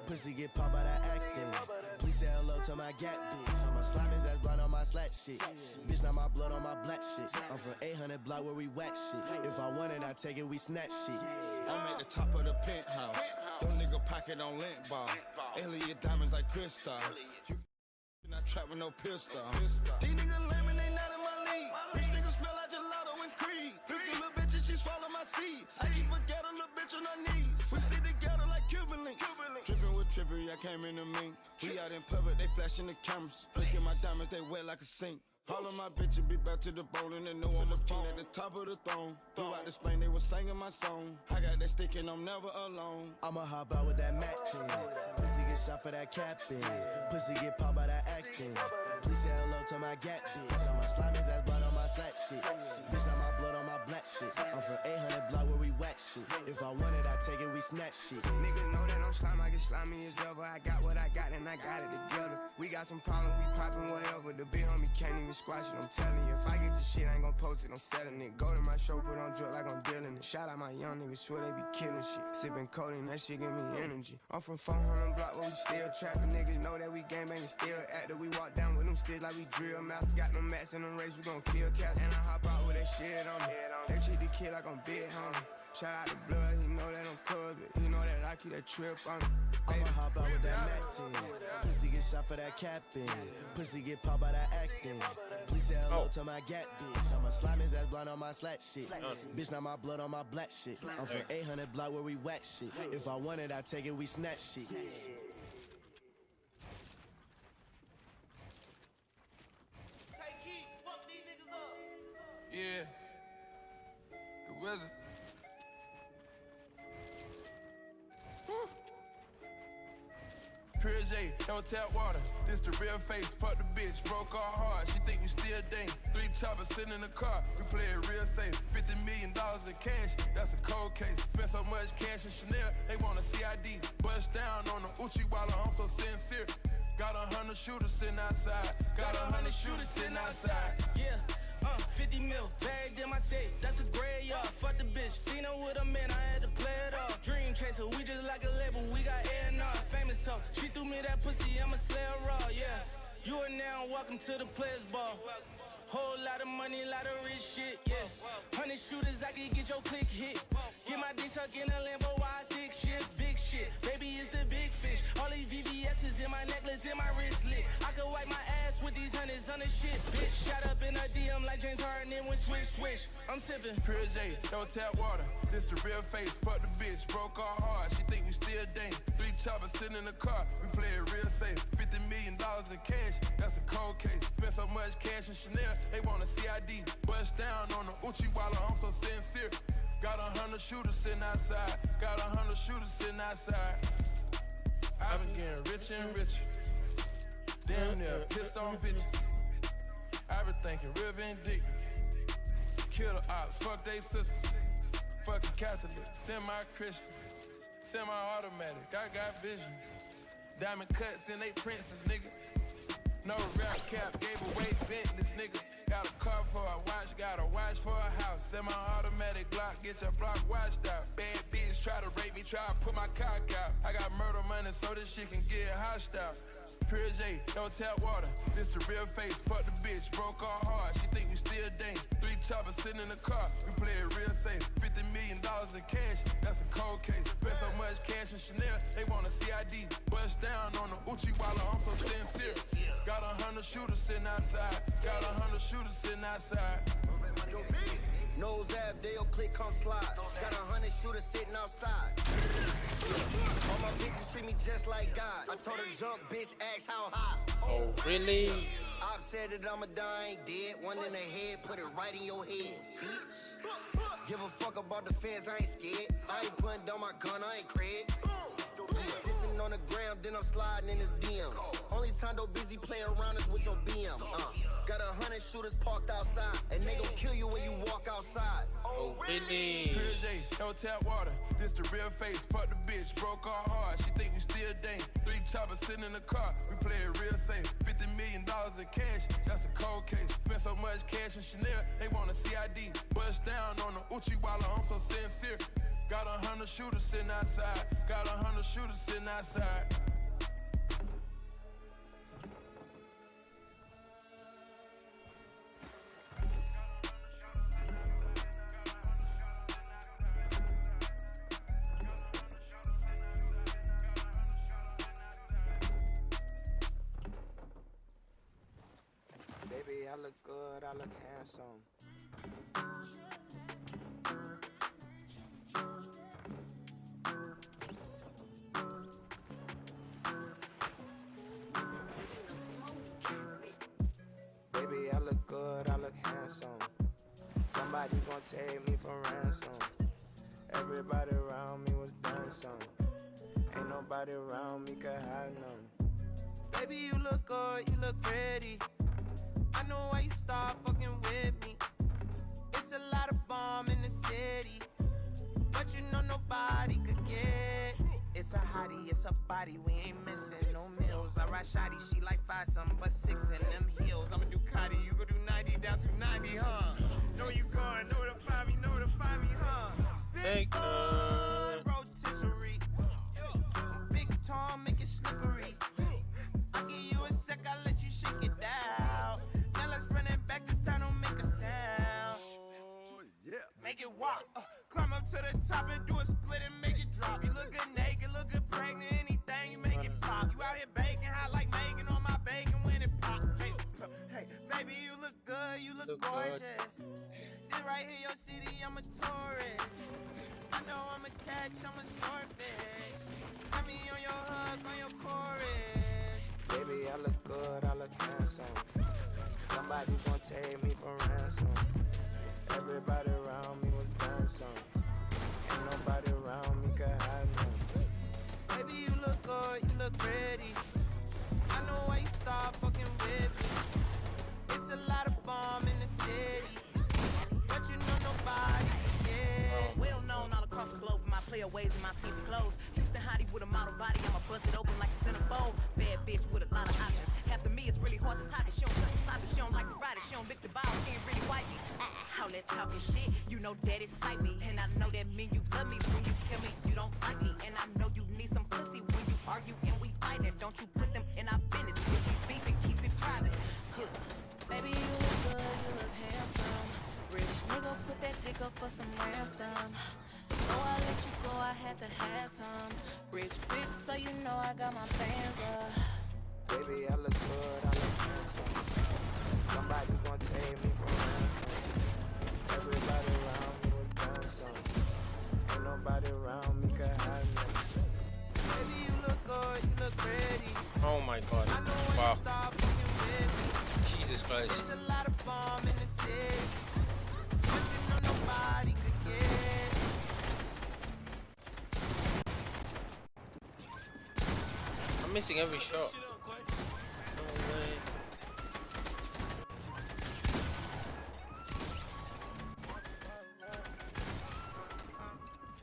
Pussy get popped by that acting. Please say hello to my gap bitch. My slime is ass blind on my slack shit. Bitch, not my blood on my black shit. I'm from 800 block where we whack shit. If I want it, I take it, we snatch shit. I'm at the top of the penthouse. Your nigga pocket on lint bar. Elliot diamonds like crystal. You not trapped with no pistol. These niggas lame and they not in my league. These niggas smell like gelato and cream. Freaky little bitches, she swallow my seeds. I keep a ghetto little bitch on her knees. We stick together like Cuban links. Trippin' with Trippery, I came in the mink. We out in public, they flashing the cameras. Look at my diamonds, they wet like a sink. All of my bitches be back to the bowling and know I'm a king at the top of the throne. Throughout the Spain, they was singing my song. I got that stick and I'm never alone. I'ma hop out with that Mac 10. Pussy get shot for that capping. Pussy get popped by that acting. Please say hello to my gap bitch. My slime is ass blind on my slack shit. Bitch, not my blood on my black shit. I'm from 800 block where we whack shit. If I want it, I take it, we snatch shit. Niggas know that I'm slime, I get slimy as ever. I got what I got and I got it together. We got some problems, we poppin' whatever. The big homie can't even squash it, I'm telling you. If I get your shit, I ain't gon' post it, I'm selling it. Go to my show, put on drip like I'm dealing it. Shout out my young niggas, swear they be killing shit. Sippin' codeine, that shit give me energy. I'm from 400 block where we still trappin'. Niggas know that we game bangin', still active. We walk down with them sticks like we drill mouth. Got no mats in the race, we gon' kill cats. And I hop out with that shit on me. They treat the kid like I'm big homie. Shout out to Blood, he know that I'm cuz, but he know that I keep that trip on me. I'ma hop out with that Mac 10. Pussy get shot for that capping. Pussy get popped by that acting. Please say hello to my gap bitch. I'm a slime is ass blind on my slack shit. Bitch, not my blood on my black shit. I'm from 800 block where we whack shit. If I want it, I take it, we snatch shit. Yeah, the wizard. Pure J, don't tap water. This the real face. Fuck the bitch, broke our heart. She think we still dang. 3 choppers sitting in the car. We play it real safe. $50 million in cash. That's a cold case. Spent so much cash in Chanel. They want a CID. Bust down on the Uchiwala. I'm so sincere. Got 100 shooters sitting outside. Got 100 shooters sitting outside. Yeah. 50 mil, buried in my safe, that's a graveyard. Fuck the bitch, seen her with a man, I had to play it off. Dream chaser, we just like a label, we got A&R. Famous so, she threw me that pussy, I'ma slay her raw, yeah. You are now welcome to the players ball. Whole lot of money, lot of rich shit, yeah. 100 shooters, I can get your click hit. Get my dick stuck in a Lambo, wide stick shit, big shit. Baby, it's the big fish. All these VVS's in my necklace, in my wristlet. I could wipe my ass with these hundreds on the shit, bitch. Shot up in her DM like James Harden, then went swish. I'm sipping. Pure J, don't tap water. This the real face. Fuck the bitch, broke our heart. She think we still dang. 3 choppers sitting in the car. We play it real safe. $50 million in cash. That's a cold case. Spent so much cash in Chanel. They want a CID. Bust down on the Uchiwala. I'm so sincere. Got 100 shooters sitting outside. Got 100 shooters sitting outside. I've been getting richer and richer. Damn near pissed on bitches. I've been thinking real vindictive. Kill the ops, fuck they sisters. Fucking Catholic, semi-Christian, semi-automatic. I got vision. Diamond cuts in they princes, nigga. No rap cap, gave away Bentleys, nigga. Got a car for a watch, got a watch for a house. Semi-automatic Glock, get your block washed out. Bad bitch try to rape me, try to put my cock out. I got murder money so this shit can get hostile. Pure J, don't tap water. This the real face. Fuck the bitch, broke our heart. She think we still dang. 3 choppers sitting in the car. We play it real safe. $50 million in cash. That's a cold case. Spent so much cash in Chanel. They want a CID. Bust down on the Uchiwala. I'm so sincere. Got 100 shooters sitting outside. Got 100 shooters sitting outside. Nose ab, Dale click, come slide. Got 100 shooters sitting outside. All my bitches treat me just like God. I told her jump, bitch, ask how high. Oh, really? I've said that I'ma die, I ain't dead. One in the head, put it right in your head, bitch. Give a fuck about the fans, I ain't scared. I ain't putting down my gun, I ain't Craig. Dissing on the ground, then I'm sliding in his DM. Only time though busy play around is with your BM. Got 100 shooters parked outside, and they gon' kill you when you walk outside. Oh, really? Pure J, don't tap water. This the real face. Fuck the bitch, broke our heart. She think we still dang. 3 choppers sitting in the car. We play it real safe. $50 million in cash. That's a cold case. Spent so much cash in Chanel. They want a CID. Bust down on the Uchiwala. I'm so sincere. Got 100 shooters sitting outside. Got 100 shooters sitting outside. look good, I look handsome. Baby, I look good, I look handsome. Somebody gon' take me for ransom. Everybody around me was done some. Ain't nobody around me could hide none. Baby, you look good, you look pretty. I know why you start fucking with me. It's a lot of bomb in the city, but you know nobody could get. It's a hottie, it's a body, we ain't missing no meals. I ride shoddy, she like 5 something but 6 in them heels. I'm a Ducati, you go do 90 down to 90, huh? Know you going, know to find me, know to find me, huh? Big foot, rotisserie. Big tall, make it slippery. I'll give you a sec, I'll let you shake it down. Now let's run it back, this time don't make a sound. Make it walk, climb up to the top and do a split and make it drop. You look good naked, look good pregnant, anything you make it pop. You out here baking hot like Megan on my bacon when it pop. Hey, baby, you look good, you look gorgeous. This right here, your city, I'm a tourist. I know I'm a catch, I'm a swordfish. Got me on your hook, on your chorus. Baby, I look good, I look handsome. Somebody gon' take me for ransom. Everybody around me was done some. Ain't nobody around me could hide none. Baby, you look good, you look pretty. I know why you start fucking with me. It's a lot of bomb in the city, but you know nobody can get. Well known all across the globe for my player ways and my skimpy clothes. Houston hottie with a model body, I'ma bust it open like a centerfold. Bad bitch with a lot of options. Half to me, it's really hard to top it. She don't touch the stop it, she don't like to ride it, she don't lick the ball, she ain't really wifey. How that talking shit, you know that excite me. And I know that mean you love me when you tell me you don't like me. And I know you need some pussy when you argue and we fight it. Don't you put them in our business, if we beef and keep it private. Baby, you look good, you look handsome. Rich nigga, put that dick up for some ransom. Before I let you go, I had to have some. Rich bitch, so you know I got my fans up. Baby, I look good, I look handsome. Somebody gon' take me for ransom. Everybody around me was done some. Ain't nobody around me could hide none. Baby, you look good, you look pretty. Oh my god. I know when Wow. you start fucking with me. Jesus Christ. There's a lot of bomb in the city, but you know nobody could get. I'm missing every shot. No way.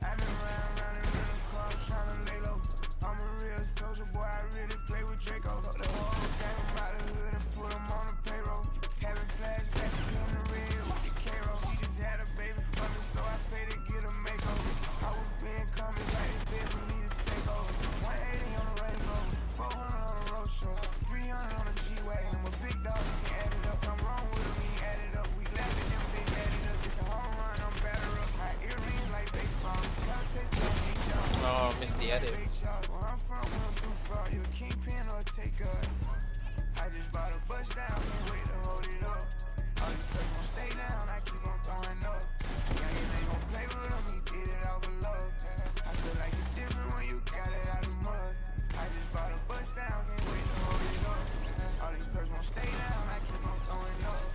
I've been round and round the car tryna lay low. I'm a real soldier boy, I really play with Draco. Fuck the whole game about the hood and put them on the payroll. Having flashbacks to the red with the K-roll. She just had a baby from me, so I paid to get a makeover. I was being coming like it's been for me to take over. 180 on the Range Rover, 400 on the road show, 300 on the G-Wagon. I'm a big dog, you can add it up. Something wrong with me, add it up. We glad that them big added up. It's a home run, I'm batter up. My earrings like baseball. Oh, missed the edit. Where I'm from, we don't do fraud. You a kingpin or a taker. I just bought a bus down, can't wait to hold it up. All these stuff gon' stay down, I keep on throwing up. Youngin' ain't gon' play with them, he did it out of love. I feel like it's different when you got it out of mud. I just bought a bus down, can't wait to hold it up. All these perks gon' stay down, I keep on throwing up.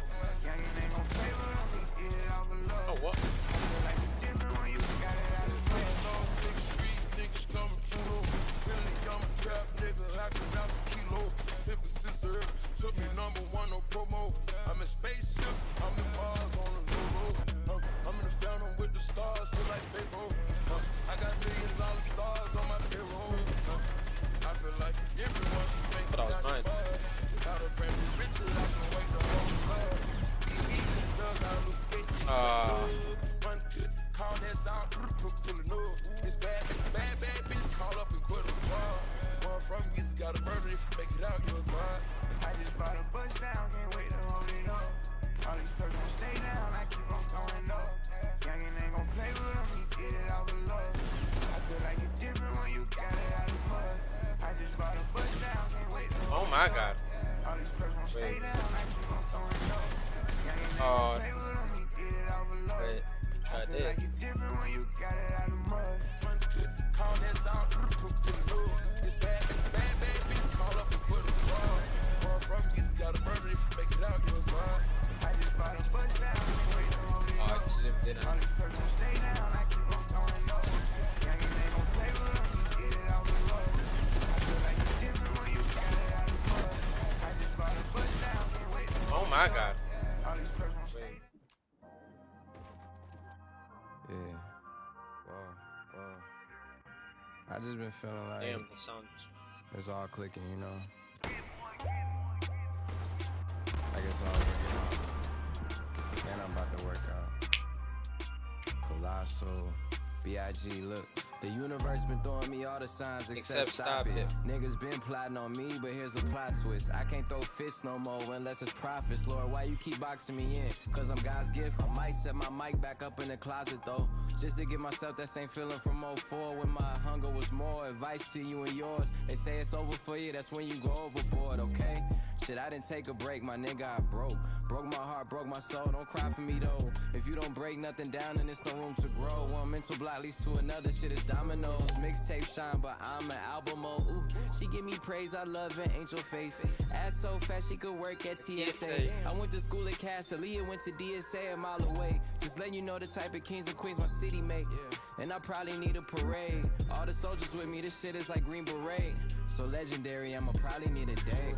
Youngin' ain't gon' play with them, he did it out of love. Oh, what? I feel like it's different when you got it out of mud. Big street niggas coming through. Really, I'm a trap nigga, I can out a kilo. Simple sister, took me #1, no promo. I'm in spaceships, I'm in Mars on the logo. I'm in the fountain with the stars, feel like Pharaoh. I got $1 million stars on my payroll. I feel like everyone should think But I was mine. Got a brand new riches, I can wait the whole class. Run to call that sound, pulling up. It's bad, bad bitch, call up and quit a bar. One from you gotta murder if you make it out, you're a god. I just bought a bus down, can't wait to hold it up. All these perks gon' stay down, I keep on throwing up. Youngin' ain't gon' play with them, he did it out of love. I feel like it's different when you got it out of mud. I just bought a bus down, can't wait to hold it up. Oh my god. All these perks gon' stay down, I keep on throwing up. I got. Yeah. Whoa. I just been feeling like Damn, the sound. it's all clicking, you know. Like it's all working out. Man, I'm about to work out. Colossal, B.I.G. Look, the universe been throwing me all the signs except stop it. Niggas been plotting on me, but here's a plot twist. I can't throw fists no more unless it's profits. Lord, why you keep boxing me in? Cause I'm God's gift. I might set my mic back up in the closet though, just to give myself that same feeling from 04 when my hunger was more. Advice to you and yours. They say it's over for you, that's when you go overboard, okay? Shit, I didn't take a break, my nigga, I broke. Broke my heart, broke my soul, don't cry for me though. If you don't break nothing down, then there's no room to grow. One mental block leads to another, shit is dominoes. Mixtape shine, but I'm an album mode. Ooh, she give me praise, I love an angel face. Ass so fast, she could work at TSA. I went to school at Castellia, went to DSA a mile away. Just letting you know the type of kings and queens my city make. And I probably need a parade. All the soldiers with me, this shit is like Green Beret. So legendary, I'ma probably need a day.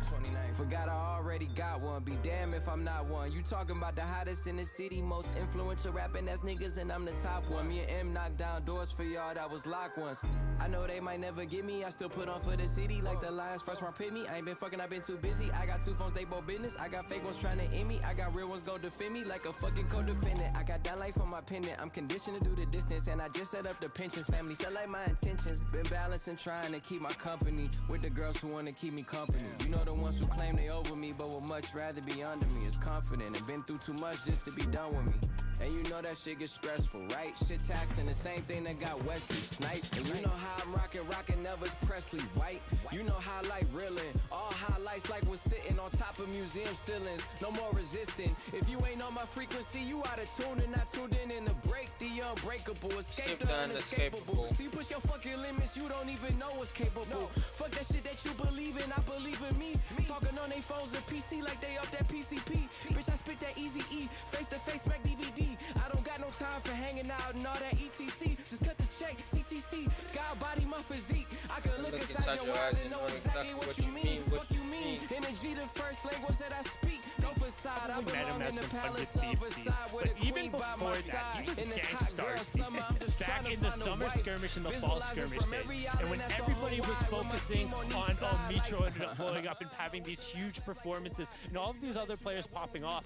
Forgot I already got one, be damn if I'm not one. You talking about the hottest in the city, most influential rapping ass niggas, and I'm the top one. Me and M knocked down doors for y'all that was locked once. I know they might never get me, I still put on for the city like the Lions first round pick me. I ain't been fucking, I been too busy. I got 2 phones, they both business. I got fake ones trying to end me. I got real ones go defend me like a fucking co-defendant. I got that life on my pendant, I'm conditioned to do the distance. And I just set up the pensions, family set like my intentions. Been balancing, trying to keep my company with the girls who wanna keep me company. You know the ones who claim they over me, but would much rather be under me. Is confident and been through too much just to be done with me. And you know that shit gets stressful, right? Shit taxing, the same thing that got Wesley Snipes. And you know how I'm rockin' Elvis Presley white. You know how life reelin', all highlights like we're sitting on top of museum ceilings. No more resisting. If you ain't on my frequency, you out of tune and not tuned in to break the unbreakable. Escape the unescapable. See, push your fucking limits, you don't even know what's capable. Fuck that shit that you believe in, I believe in me. Talking on they phones and PC like they off that PCP. Bitch, I spit that easy E, face to face, Mac DVD. I don't got no time for hanging out and all that ETC. Just cut the check, CTC. God body my physique. I can look inside your eyes and know exactly what you mean. What you mean? Energy the first language that I speak. No facade. I belong in the palace of Versailles with a queen by my side. In this hot girl summer, I'm just trying to find a wife. Skirmish and the fall skirmish days. And when everybody was focusing on Mitro ended up blowing up and having these huge performances and all of these other players popping off,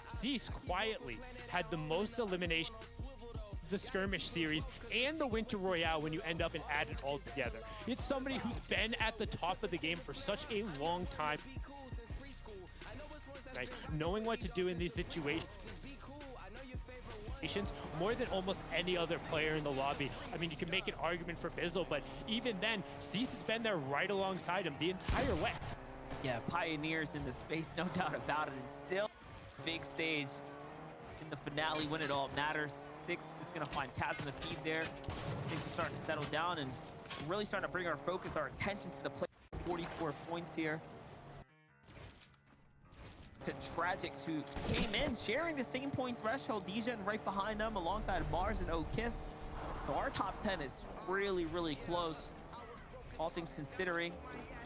Cease quietly had the most elimination the skirmish series and the Winter Royale when you end up and add it all together. It's somebody who's been at the top of the game for such a long time. Right? Knowing what to do in these situations more than almost any other player in the lobby. I mean, you can make an argument for Bizzle, but even then, Cease has been there right alongside him the entire way. Yeah, pioneers in the space, no doubt about it. And still, big stage in the finale when it all matters. Styx is going to find Kaz in the feed there. Things are starting to settle down and really starting to bring our focus, our attention to the play. 44 points here. To Tragic, who came in sharing the same point threshold. Degen right behind them alongside Mars and Okiss. So our top 10 is really, really close. All things considering,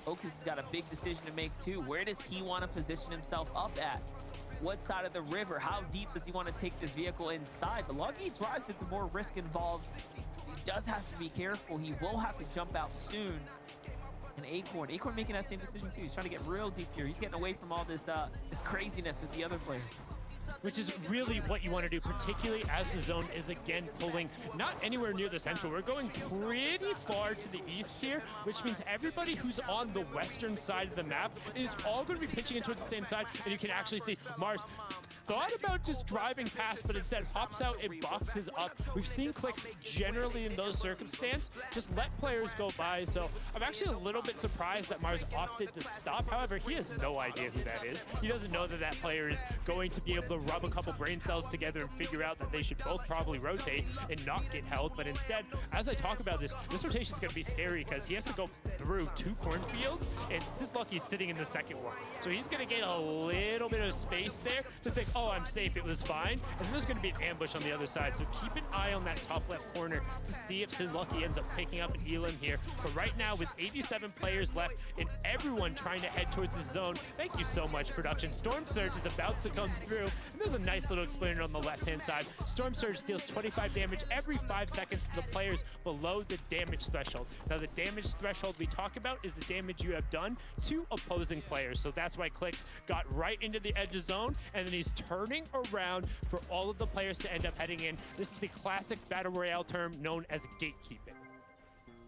Okiss has got a big decision to make too. Where does he want to position himself up at? What side of the river? How deep does he want to take this vehicle inside? The longer he drives it, the more risk involved. He does have to be careful. He will have to jump out soon. And Acorn making that same decision too. He's trying to get real deep here. He's getting away from all this this craziness with the other players. Which is really what you want to do, particularly as the zone is again pulling not anywhere near the central. We're going pretty far to the east here, which means everybody who's on the western side of the map is all going to be pitching in towards the same side. And you can actually see Mars thought about just driving past, but instead hops out and boxes up. We've seen Clix generally in those circumstances just let players go by. So I'm actually a little bit surprised that Mars opted to stop. However, he has no idea who that is. He doesn't know that that player is going to be able to rub a couple brain cells together and figure out that they should both probably rotate and not get held. But instead, as I talk about this rotation is going to be scary because he has to go through 2 cornfields, and Sizlucky's sitting in the second one. So he's going to get a little bit of space there to think, oh, I'm safe, it was fine. And then there's going to be an ambush on the other side. So keep an eye on that top left corner to see if Sizlucky ends up picking up an Elam here. But right now, with 87 players left and everyone trying to head towards the zone, thank you so much, production. Storm Surge is about to come through. And there's a nice little explainer on the left-hand side. Storm Surge deals 25 damage every 5 seconds to the players below the damage threshold. Now, the damage threshold we talk about is the damage you have done to opposing players. So that's why Clix got right into the edge of zone, and then he's turning around for all of the players to end up heading in. This is the classic Battle Royale term known as gatekeeping.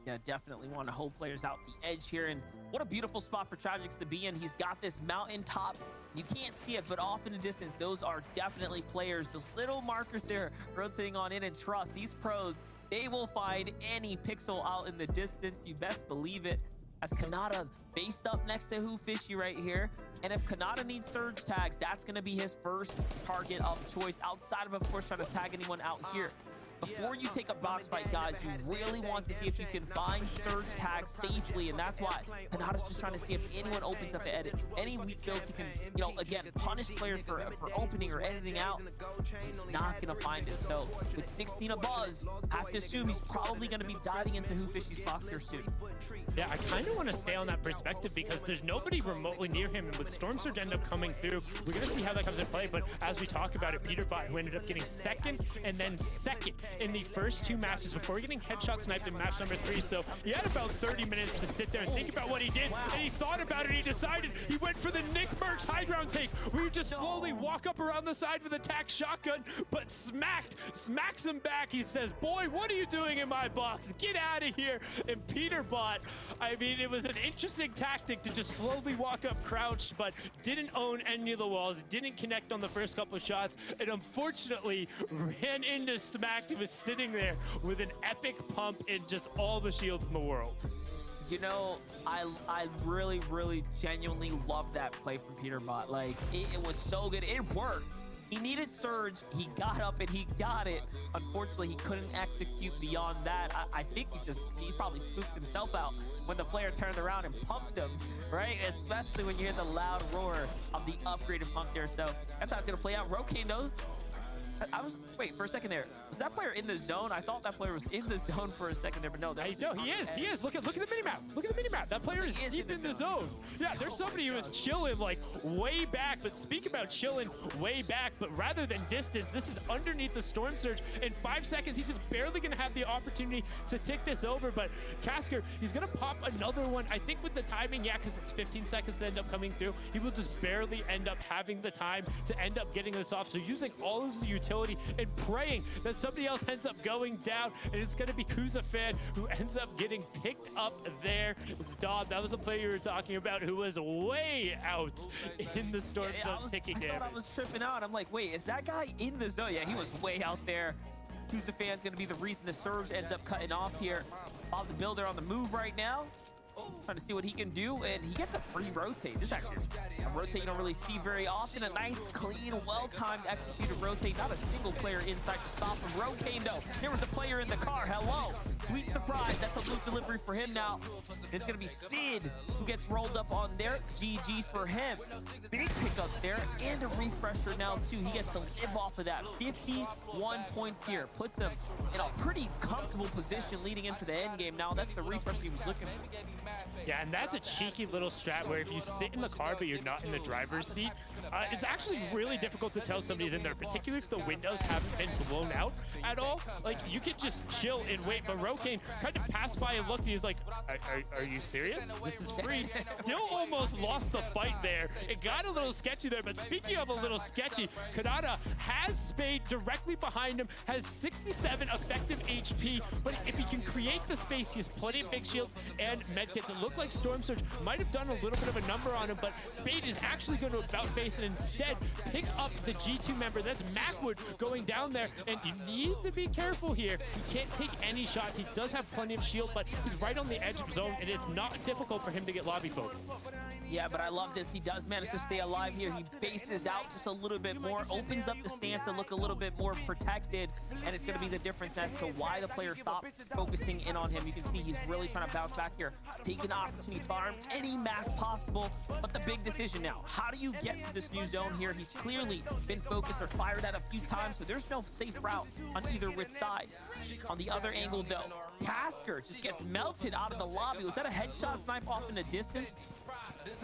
Yeah, definitely want to hold players out the edge here. And what a beautiful spot for Tragics to be in. He's got this mountain top. You can't see it, but off in the distance, those are definitely players. Those little markers there rotating on in, and trust, these pros, they will find any pixel out in the distance. You best believe it. As Kanata based up next to Whofishy right here. And if Kanata needs surge tags, that's going to be his first target of choice outside of course, trying to tag anyone out here. Before you take a box fight, guys, you really want to see if you can find surge tags safely, and that's why Kanata's just trying to see if anyone opens up an edit. Any weak builds he can, you know, again, punish players for opening or editing out. He's not going to find it. So with 16 above, I have to assume he's probably going to be diving into Whofishy's box here soon. Yeah, I kind of want to stay on that perspective because there's nobody remotely near him, and with Storm Surge end up coming through, we're going to see how that comes in play. But as we talk about it, Peterbot, who ended up getting second and then second in the first 2 matches before getting headshot sniped in match number 3. So he had about 30 minutes to sit there and think about what he did, and he thought about it. He decided he went for the Nick Mercs high ground take, where you just slowly walk up around the side with a tac shotgun, but smacks him back. He says, boy, what are you doing in my box? Get out of here. And Peterbot, I mean, it was an interesting tactic to just slowly walk up crouched, but didn't own any of the walls, didn't connect on the first couple of shots, and unfortunately ran into Smacked. He was sitting there with an epic pump and just all the shields in the world. You know, I really, really genuinely love that play from Peterbot. Like, it was so good. It worked. He needed surge. He got up and he got it. Unfortunately, he couldn't execute beyond that. I think he probably spooked himself out when the player turned around and pumped him, right? Especially when you hear the loud roar of the upgraded pump there. So that's how it's going to play out. Rokane, though, wait, for a second there. Was that player in the zone? I thought that player was in the zone for a second there, but no. No, he is. Look at the minimap. Look at the minimap. That player is deep in the zone. Yeah, there's somebody who is chilling like way back. But speak about chilling way back, but rather than distance, this is underneath the Storm Surge. In 5 seconds, he's just barely going to have the opportunity to tick this over. But Casker, he's going to pop another one. I think with the timing, yeah, because it's 15 seconds to end up coming through, he will just barely end up having the time to end up getting this off. So using all of his utility and praying that somebody else ends up going down, and it's going to be Kuzafan who ends up getting picked up there. Stop. That was the player you were talking about who was way out in the Storm Zone taking damage. I was tripping out. I'm like, wait, is that guy in the zone? Yeah, he was way out there. Kuzafan's going to be the reason the surge ends up cutting off here. Bob the Builder on the move right now, trying to see what he can do, and he gets a free rotate. This is actually a rotate you don't really see very often. A nice, clean, well-timed executed rotate. Not a single player inside to stop him. Rokane, though, there was a player in the car. Hello. Sweet surprise. That's a loot delivery for him now. It's going to be Sid who gets rolled up on there. GG's for him. Big pickup there, and a refresher now, too. He gets to live off of that. 51 points here. Puts him in a pretty comfortable position leading into the end game. Now, that's the refresh he was looking for. Yeah, and that's a cheeky little strat where if you sit in the car but you're not in the driver's seat, it's actually really difficult to tell somebody's in there, particularly if the windows haven't been blown out at all. Like, you could just chill and wait, but Rokane tried to pass by and looked, and he's like, are you serious? This is free. Still almost lost the fight there. It got a little sketchy there, but speaking of a little sketchy, Kanata has Spade directly behind him, has 67 effective HP, but if he can create the space, he has plenty of big shields and medkits. It looked like Storm Surge might have done a little bit of a number on him, but Spade is actually going to about face and instead pick up the G2 member. That's Macwood going down there, and you need to be careful here. He can't take any shots. He does have plenty of shield, but he's right on the edge of zone, and and it's not difficult for him to get lobby focus. Yeah, but I love this. He does manage to stay alive here. He bases out just a little bit more, opens up the stance to look a little bit more protected, and it's going to be the difference as to why the players stop focusing in on him. You can see he's really trying to bounce back here, taking the opportunity, farm any map possible. But the big decision now, how do you get to this new zone here? He's clearly been focused or fired at a few times, so there's no safe route on either which side. On the other angle, though, Tasker just gets melted out of the lobby. Was that a headshot snipe off in the distance?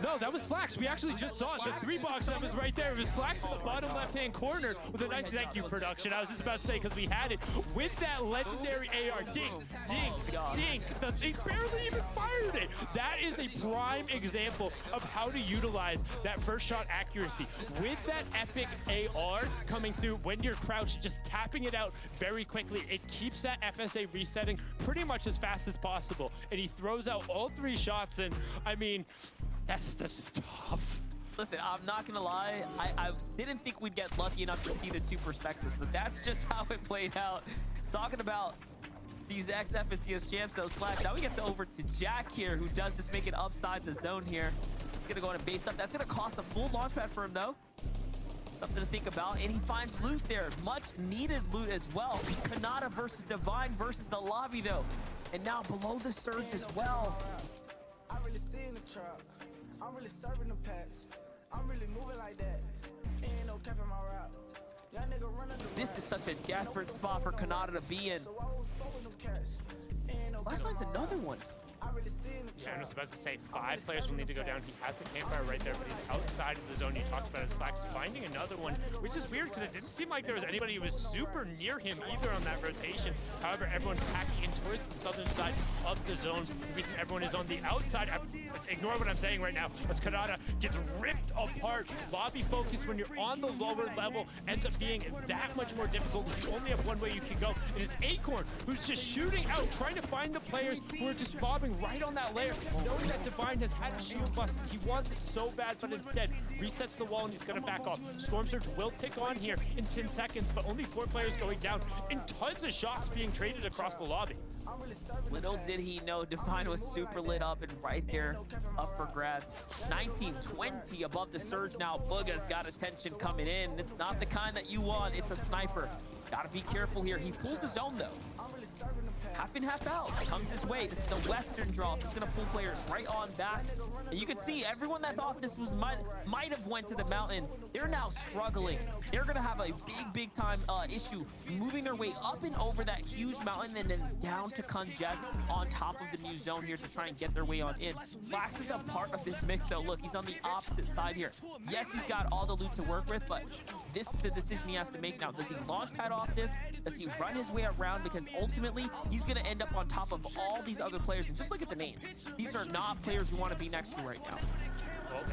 No, that was Slacks. We actually just saw it. The 3-box that was right there. It was Slacks in the bottom left-hand corner with a nice thank you production. I was just about to say, because we had it with that legendary AR. Dink, dink, dink. They barely even fired it. That is a prime example of how to utilize that first shot accuracy. With that epic AR coming through when you're crouched, just tapping it out very quickly, it keeps that FSA resetting pretty much as fast as possible. And he throws out all 3 shots, and I mean, that's just tough. Listen, I'm not gonna lie, I didn't think we'd get lucky enough to see the 2 perspectives, but that's just how it played out. Talking about these ex-FSCS champs though, Slash, now we get over to Jack here, who does just make it upside the zone here. He's gonna go on a base up. That's gonna cost a full launch pad for him though. Something to think about, and he finds loot there. Much needed loot as well. Kanata versus Divine versus the lobby though. And now below the surge as well. I really see in the trap. I'm really serving the packs. I'm really moving like that. Ain't no cap in my rap. Young nigga running the This is such a desperate spot for Kanata to be in. so I was folding them cats. Ain't no Last one's another one. I really see in the Yeah, I was about to say 5 players will need to go down. He has the campfire right there, but he's outside of the zone. You talked about it, Slacks finding another one, which is weird because it didn't seem like there was anybody who was super near him either on that rotation. However, everyone's packing in towards the southern side of the zone. The reason everyone is on the outside, ignore what I'm saying right now, as Kanata gets ripped apart. Lobby focus when you're on the lower level ends up being that much more difficult. You only have one way you can go, and it's Acorn who's just shooting out, trying to find the players who are just bobbing right on that layer, knowing that Divine has had a shield bust. He wants it so bad, but instead resets the wall and he's gonna back off. Storm Surge will tick on here in 10 seconds, but only 4 players going down and tons of shots being traded across the lobby. Little did he know Divine was super lit up and right there up for grabs. 19-20 above the surge now. Booga's got attention coming in. It's not the kind that you want. It's a sniper. Gotta be careful here. He pulls the zone though. Half in, half out. Comes his way. This is a Western draw. So it's gonna pull players right on back. And you can see everyone that thought this was might have went to the mountain. They're now struggling. They're gonna have a big time issue moving their way up and over that huge mountain and then down to Congest on top of the new zone here to try and get their way on in. Slacks is a part of this mix though. Look, he's on the opposite side here. Yes, he's got all the loot to work with, but this is the decision he has to make now. Does he launch pad off this? Does he run his way around? Because ultimately, he's going to end up on top of all these other players. And just look at the names. These are not players you want to be next to right now. Well,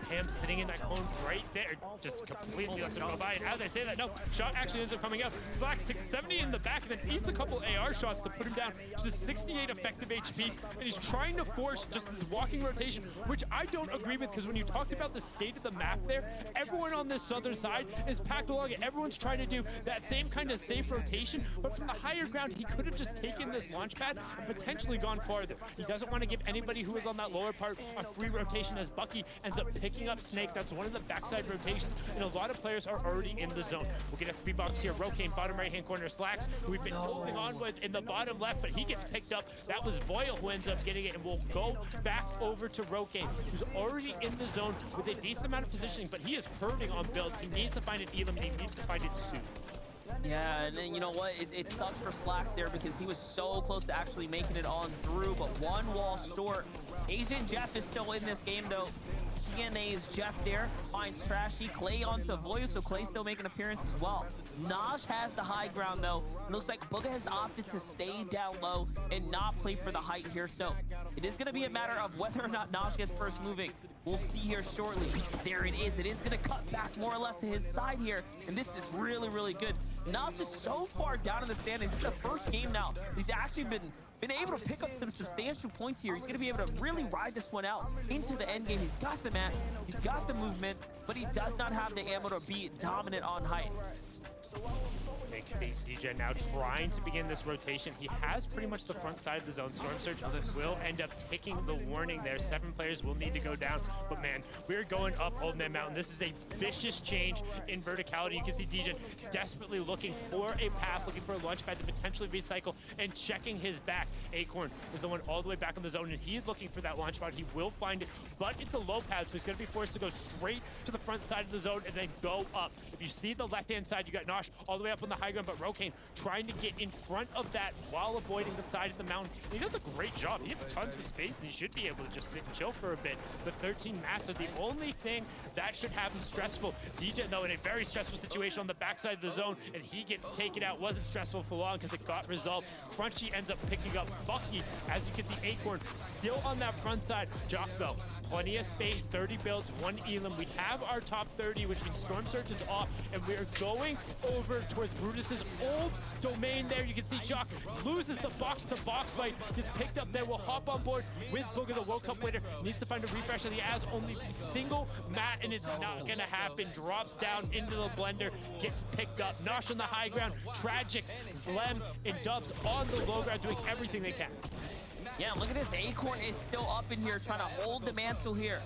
Pam sitting in that cone right there, just completely lets him go by. And as I say that, no, shot actually ends up coming out. Slacks takes 70 in the back and then eats a couple AR shots to put him down to 68 effective HP. And he's trying to force just this walking rotation, which I don't agree with, because when you talked about the state of the map there, everyone on this southern side is packed along it. Everyone's trying to do that same kind of safe rotation, but from the higher ground, he could have just taken this launch pad and potentially gone farther. He doesn't want to give anybody who is on that lower part a free rotation, as Bucky ends up picking up Snake. That's one of the backside rotations, and a lot of players are already in the zone. We'll get a 3-box here. Rokane, bottom right-hand corner. Slacks, who we've been holding on with in the bottom left, but he gets picked up. That was Boyle who ends up getting it, and we'll go back over to Rokane, who's already in the zone with a decent amount of positioning, but he is hurting on builds. He needs to find an Elam, and he needs to find it soon. Yeah, and then you know what? It sucks for Slacks there because he was so close to actually making it on through, but one wall short. Asian Jeff is still in this game though. DNA's Jeff there finds Trashy. Clay onto Voya, so Clay's still making an appearance as well. Naj has the high ground though. It looks like Booga has opted to stay down low and not play for the height here, so it is going to be a matter of whether or not Naj gets first moving. We'll see here shortly. There it is. It is going to cut back more or less to his side here, and this is really, really good. Naj is so far down in the standings. This is the first game now. He's actually been able to pick up some substantial points here. He's going to be able to really ride this one out into the end game. He's got the match, he's got the movement, but he does not have the ammo to be dominant on height. You can see DJ now trying to begin this rotation. He has pretty much the front side of the zone. Storm Surge will end up taking the warning there. 7 players will need to go down. But man, we're going up Oldman Mountain. This is a vicious change in verticality. You can see DJ desperately looking for a path, looking for a launch pad to potentially recycle and checking his back. Acorn is the one all the way back in the zone, and he's looking for that launch pad. He will find it, but it's a low pad, so he's going to be forced to go straight to the front side of the zone and then go up. If you see the left-hand side, you got Nosh all the way up on the high ground, but Rokane trying to get in front of that while avoiding the side of the mountain. And he does a great job. He has tons of space, and he should be able to just sit and chill for a bit. The 13 mats are the only thing that should have him stressful. DJ, though, in a very stressful situation on the backside of the zone, and he gets taken out. Wasn't stressful for long because it got resolved. Crunchy ends up picking up Bucky. As you can see, Acorn still on that front side. Jock, though, plenty of space, 30 builds, 1 Elam. We have our top 30, which means Storm Surge is off, and we are going over towards Brutus's old domain there. You can see Jock loses the box-to-box fight. Gets picked up there. Will hop on board with Booger, the World Cup winner. Needs to find a refresh, and he has only a single mat, and it's not going to happen. Drops down into the blender, gets picked up. Nosh on the high ground. Tragics, Slem, and Dubs on the low ground doing everything they can. Yeah, look at this. Acorn is still up in here trying to hold the mantle here.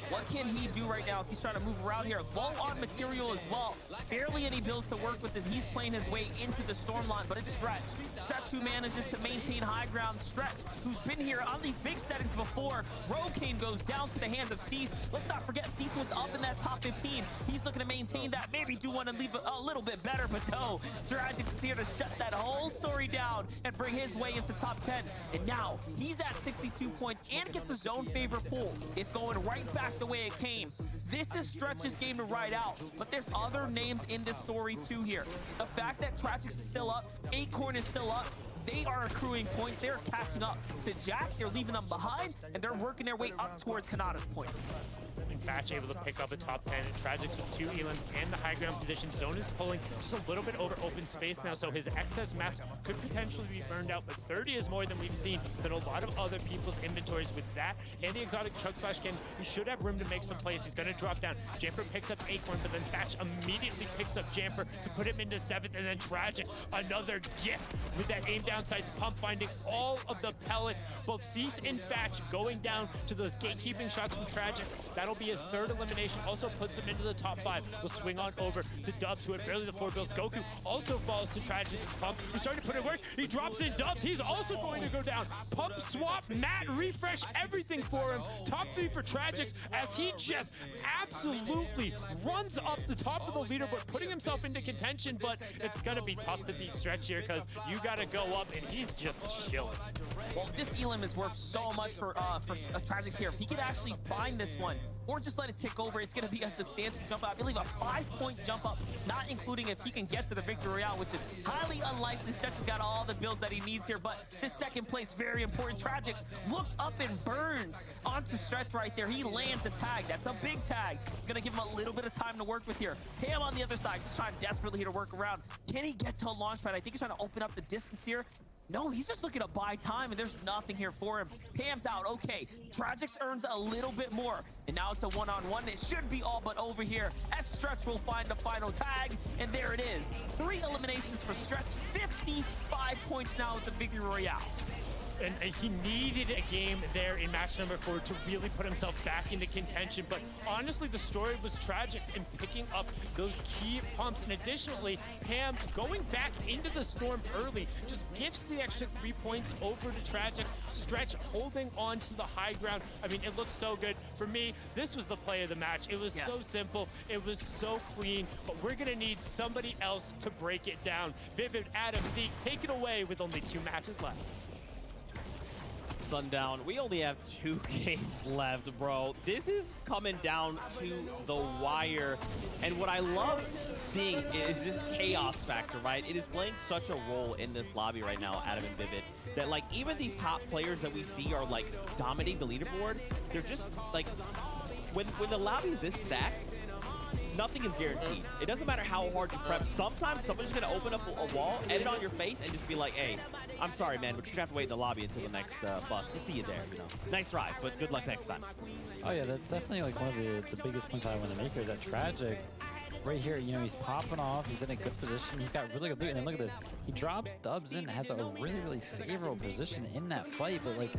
What can he do right now? He's trying to move around here. Low on material as well. Barely any builds to work with as he's playing his way into the storm line, but it's Stretch. Stretch who manages to maintain high ground. Stretch who's been here on these big settings before. Rokane goes down to the hands of Cease. Let's not forget Cease was up in that top 15. He's looking to maintain that. Maybe do one and leave it a little bit better, but no. Tragics is here to shut that whole story down and bring his way into top 10. And now he's at 62 points and gets the zone favor pull. It's going right back the way it came. This is Stretch's game to ride out, but there's other names in this story too here. The fact that Tragics is still up, Acorn is still up, they are accruing points. They're catching up to Jack. They're leaving them behind, and they're working their way up towards Kanata's points. Batch able to pick up a top 10. Tragics with 2 Elams and the high ground position. Zone is pulling just a little bit over open space now, so his excess mats could potentially be burned out, but 30 is more than we've seen than a lot of other people's inventories. With that and the exotic chug splash cannon, he should have room to make some plays. He's going to drop down. Jamper picks up Acorn, but then Thatch immediately picks up Jamper to put him into 7th, and then Tragic, another gift with that aim down sights pump, finding all of the pellets. Both Cease and Thatch going down to those gatekeeping shots from Tragic. That'll be his 3rd elimination, also puts him into the top 5. We'll swing on over to Dubs, who had barely the 4 builds. Goku also falls to Tragic's pump. He's starting to put in work. He drops in Dubs. He's also going to go down. Pump, swap, mat, refresh, everything for him. Top 3 for Tragics as he just absolutely runs up the top of the leaderboard, putting himself into contention, but it's going to be tough to beat Stretch here because you got to go up, and he's just chilling. Well, this Elam is worth so much for Tragics here. If he could actually find this one, or just let it tick over, it's going to be a substantial jump up. I believe a 5-point jump up, not including if he can get to the Victory Royale, which is highly unlikely. Stretch has got all the builds that he needs here, but this 2nd place, very important. Tragics looks up and burns onto Stretch right there. He lands a tag. That's a big tag. It's going to give him a little bit of time to work with here. Pam on the other side, just trying desperately to work around. Can he get to a launch pad? I think he's trying to open up the distance here. No, he's just looking to buy time, and there's nothing here for him. Pam's out. Okay, Tragics earns a little bit more, and now it's a one-on-one. It should be all but over here as Stretch will find the final tag, and there it is. 3 eliminations for Stretch, 55 points now with the Victory Royale. And he needed a game there in match number 4 to really put himself back into contention. But honestly, the story was Tragics in picking up those key pumps. And additionally, Pam going back into the storm early just gives the extra 3 points over to Tragics. Stretch holding on to the high ground. I mean, it looks so good. For me, this was the play of the match. It was so simple. It was so clean. But we're going to need somebody else to break it down. Vivid, Adam, Zeke, take it away with only 2 matches left. Sundown, we only have 2 games left, bro. This is coming down to the wire. And what I love seeing is this chaos factor, right? It is playing such a role in this lobby right now, Adam and Vivid, that like even these top players that we see are like dominating the leaderboard. They're just like, when the lobby is this stacked, nothing is guaranteed. It doesn't matter how hard you prep. Sometimes someone's just gonna open up a wall, edit on your face, and just be like, hey, I'm sorry, man, but you're gonna have to wait in the lobby until the next bus. We'll see you there, you know. Nice try, but good luck next time. Oh yeah, that's definitely like one of the biggest points I want to make here is that Tragic right here, you know, he's popping off. He's in a good position. He's got really good loot. And then look at this. He drops Dubs in, has a really favorable position in that fight. But like,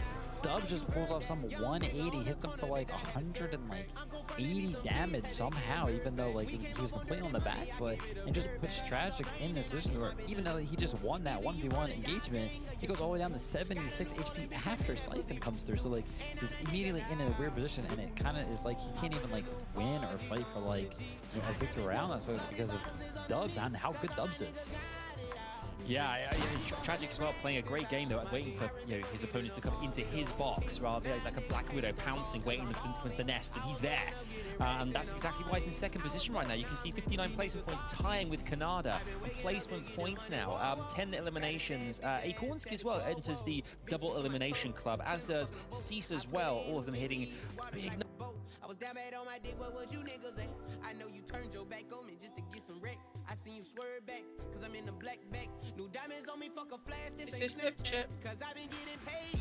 Dubs just pulls off some 180, hits him for like 180 damage somehow, even though like he was completely on the back foot, and just puts Tragic in this position where even though he just won that 1v1 engagement, he goes all the way down to 76 HP after Siphon comes through. So like he's immediately in a weird position, and it kind of is like he can't even like win or fight for like, you know, a victory round. That's because of Dubs and how good Dubs is. Yeah, Tragic as well, playing a great game though, waiting for, you know, his opponents to come into his box rather than like a Black Widow pouncing, waiting towards the nest, and he's there. And that's exactly why he's in second position right now. You can see 59 placement points, tying with Kanada. Placement points now, 10 eliminations. Akornsky as well enters the double elimination club, as does Cease as well. All of them hitting big. I was down bad on my dick, what was you niggas at? I know you turned your back on me just to get some wrecks. I seen you swerve back, cause I'm in the black bag. New diamonds on me, fuck a flash, this ain't Snapchat. Cause I been getting paid.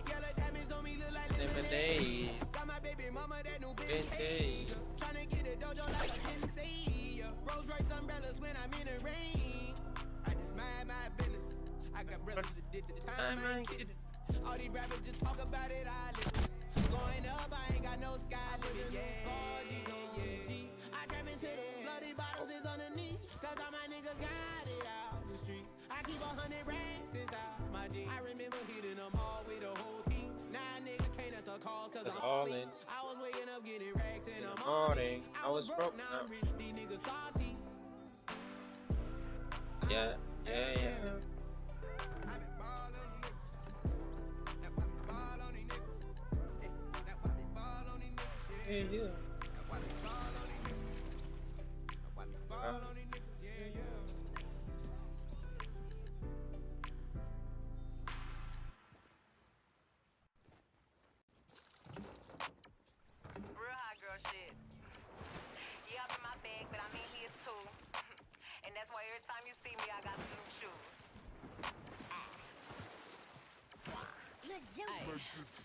Yellow diamonds on me look like lemonade. Got my baby mama that new vintage. Tryna get a dojo like a sensei. Rolls Royce umbrellas when I'm in the rain. I just mind my business. I got brothers that did the time, I ain't kidding. All these rappers just talk about it, I live. Going up, I ain't got no sky limit, yeah. 4G's on UG. I trap into the bloody bottles is underneath. Cause all my niggas got it out the streets. I keep 100 racks inside my jeans. I remember hitting them all with the whole team. Now nigga can't answer calls cause I'm all in. I was waking up getting racks in the morning. I was broke, now I'm rich, these niggas salty. Yeah. Yeah. Real hot girl shit. Yeah, I'm in my bag, but I'm in his too. And that's why every time you see me, I got some shoes.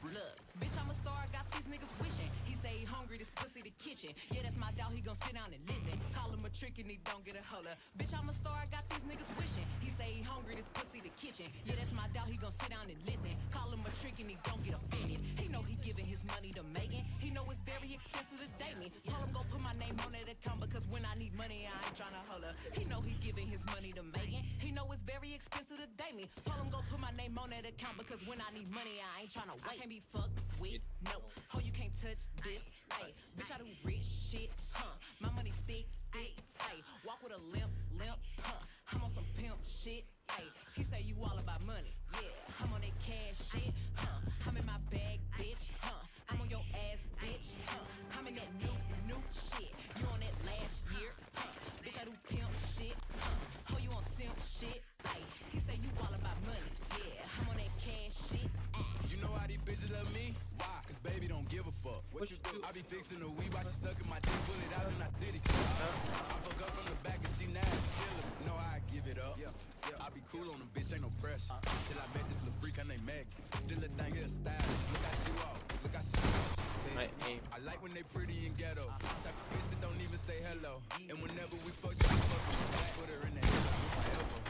Look, bitch, I'm a star, I got these niggas wishing. He say he hungry, this pussy the kitchen. Yeah, that's my dog, he gon' sit down and listen. Call him a trick and he don't get a holler. Bitch, I'm a star, I got these niggas wishing. He say he hungry, this pussy the kitchen. Yeah, that's my dog, he gon' sit down and listen. Call him a trick and he don't get offended. He know he giving his money to Megan. He know it's very expensive to date me. Told him go put my name on that account because when I need money, I ain't tryna holler. He know he giving his money to Megan. He know it's very expensive to date me. Told him go put my name on that account because when I need money, I ain't tryna wait. I can't be fucked with, no. Oh, you can't touch this, ayy. Bitch, I do rich shit, huh? My money thick, ayy. Walk with a limp, huh? I'm on some pimp shit, ayy. He say you all about money, yeah. I'm on that cash shit, huh? I'm in my bag, bitch, huh? I'm on your ass, bitch, huh? I'm in that new shit. You on that last year, huh? Bitch, I do pimp shit, huh? Oh, you on simp shit, ayy. He say you all about money, yeah. I'm on that cash shit, You know how these bitches love me? Why? Cause baby don't give a fuck. What you do? I be fixing the weed while she sucking my dick, pull it out and I titty I fuck up from the back and she nasty, killer. You know how I give it up. I be cool on them, bitch, ain't no pressure. Till I met this little freak, her name Meg. This little thing here style. Look how she walk, look how she walk. She says, I like when they pretty and ghetto. Type of bitch that don't even say hello. And whenever we fuck, she fuck me. Put her in the head with my elbow.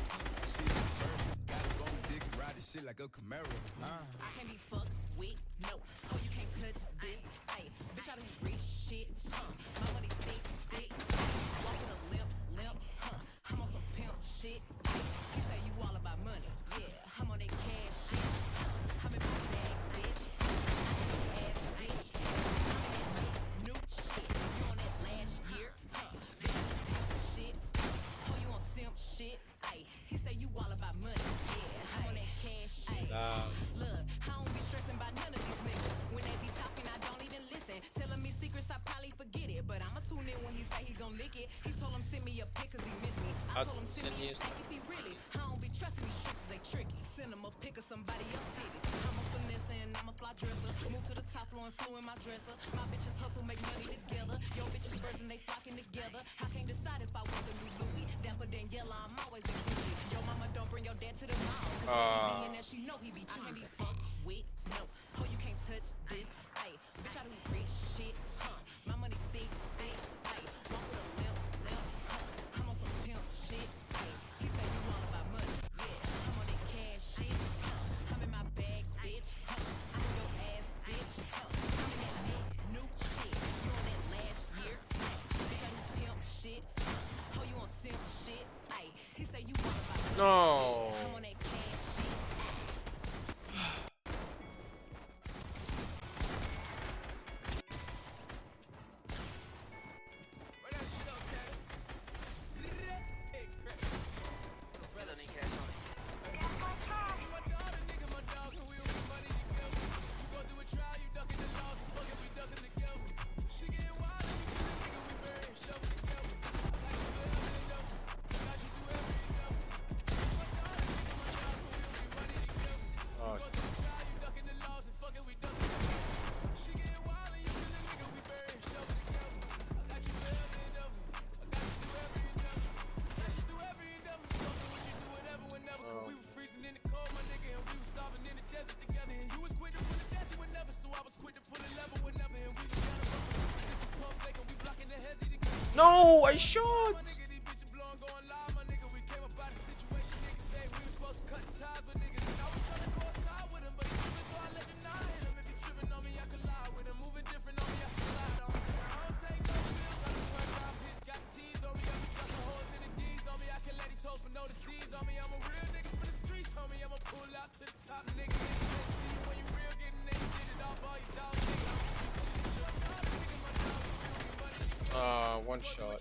She's a person, got a bone dick and ride this shit like a Camaro. I can't be fucked with, no. Oh, you can't touch this, ayy. Bitch, I do rich shit, huh? My money thick, walk with a limp, huh? I'm on some pimp shit, ayy. He say you all about money, yeah. I'm on that cash shit, huh? I'm in my bag, bitch. I'm on your ass, bitch. I'm in that new shit. You on that last year, huh? Bitch, I do pimp shit, huh? Oh, you on simp shit, ayy. He say you all about money, yeah. I'm on that cash shit. Look, I don't be stressing about none of these niggas. When they be talking, I don't even listen. Telling me secrets, I probably forget it. But I'ma tune in when he say he gon' lick it. He told him send me a pic cause he miss me. I told him send me a stack if he really. I don't be trusting these tricks, they tricky. Send him a pic of somebody else's titties. I'm a finesse and I'm a fly dresser. Move to the top floor and flew in my dresser. My bitches hustle, make money together. Yo bitches bursting, they flocking together. I can't decide if I want the new Louis. Dapper than yellow, I'm always in Gucci. Yo mama, don't bring your dad to the mall. Cause he be in there, she know he be choosy. I can't be fucked with, no. Oh, you can't touch this, ayy. Bitch, I do rich shit, huh? My money thick, ayy. Walk with a limp, No. No, I shot. One shot.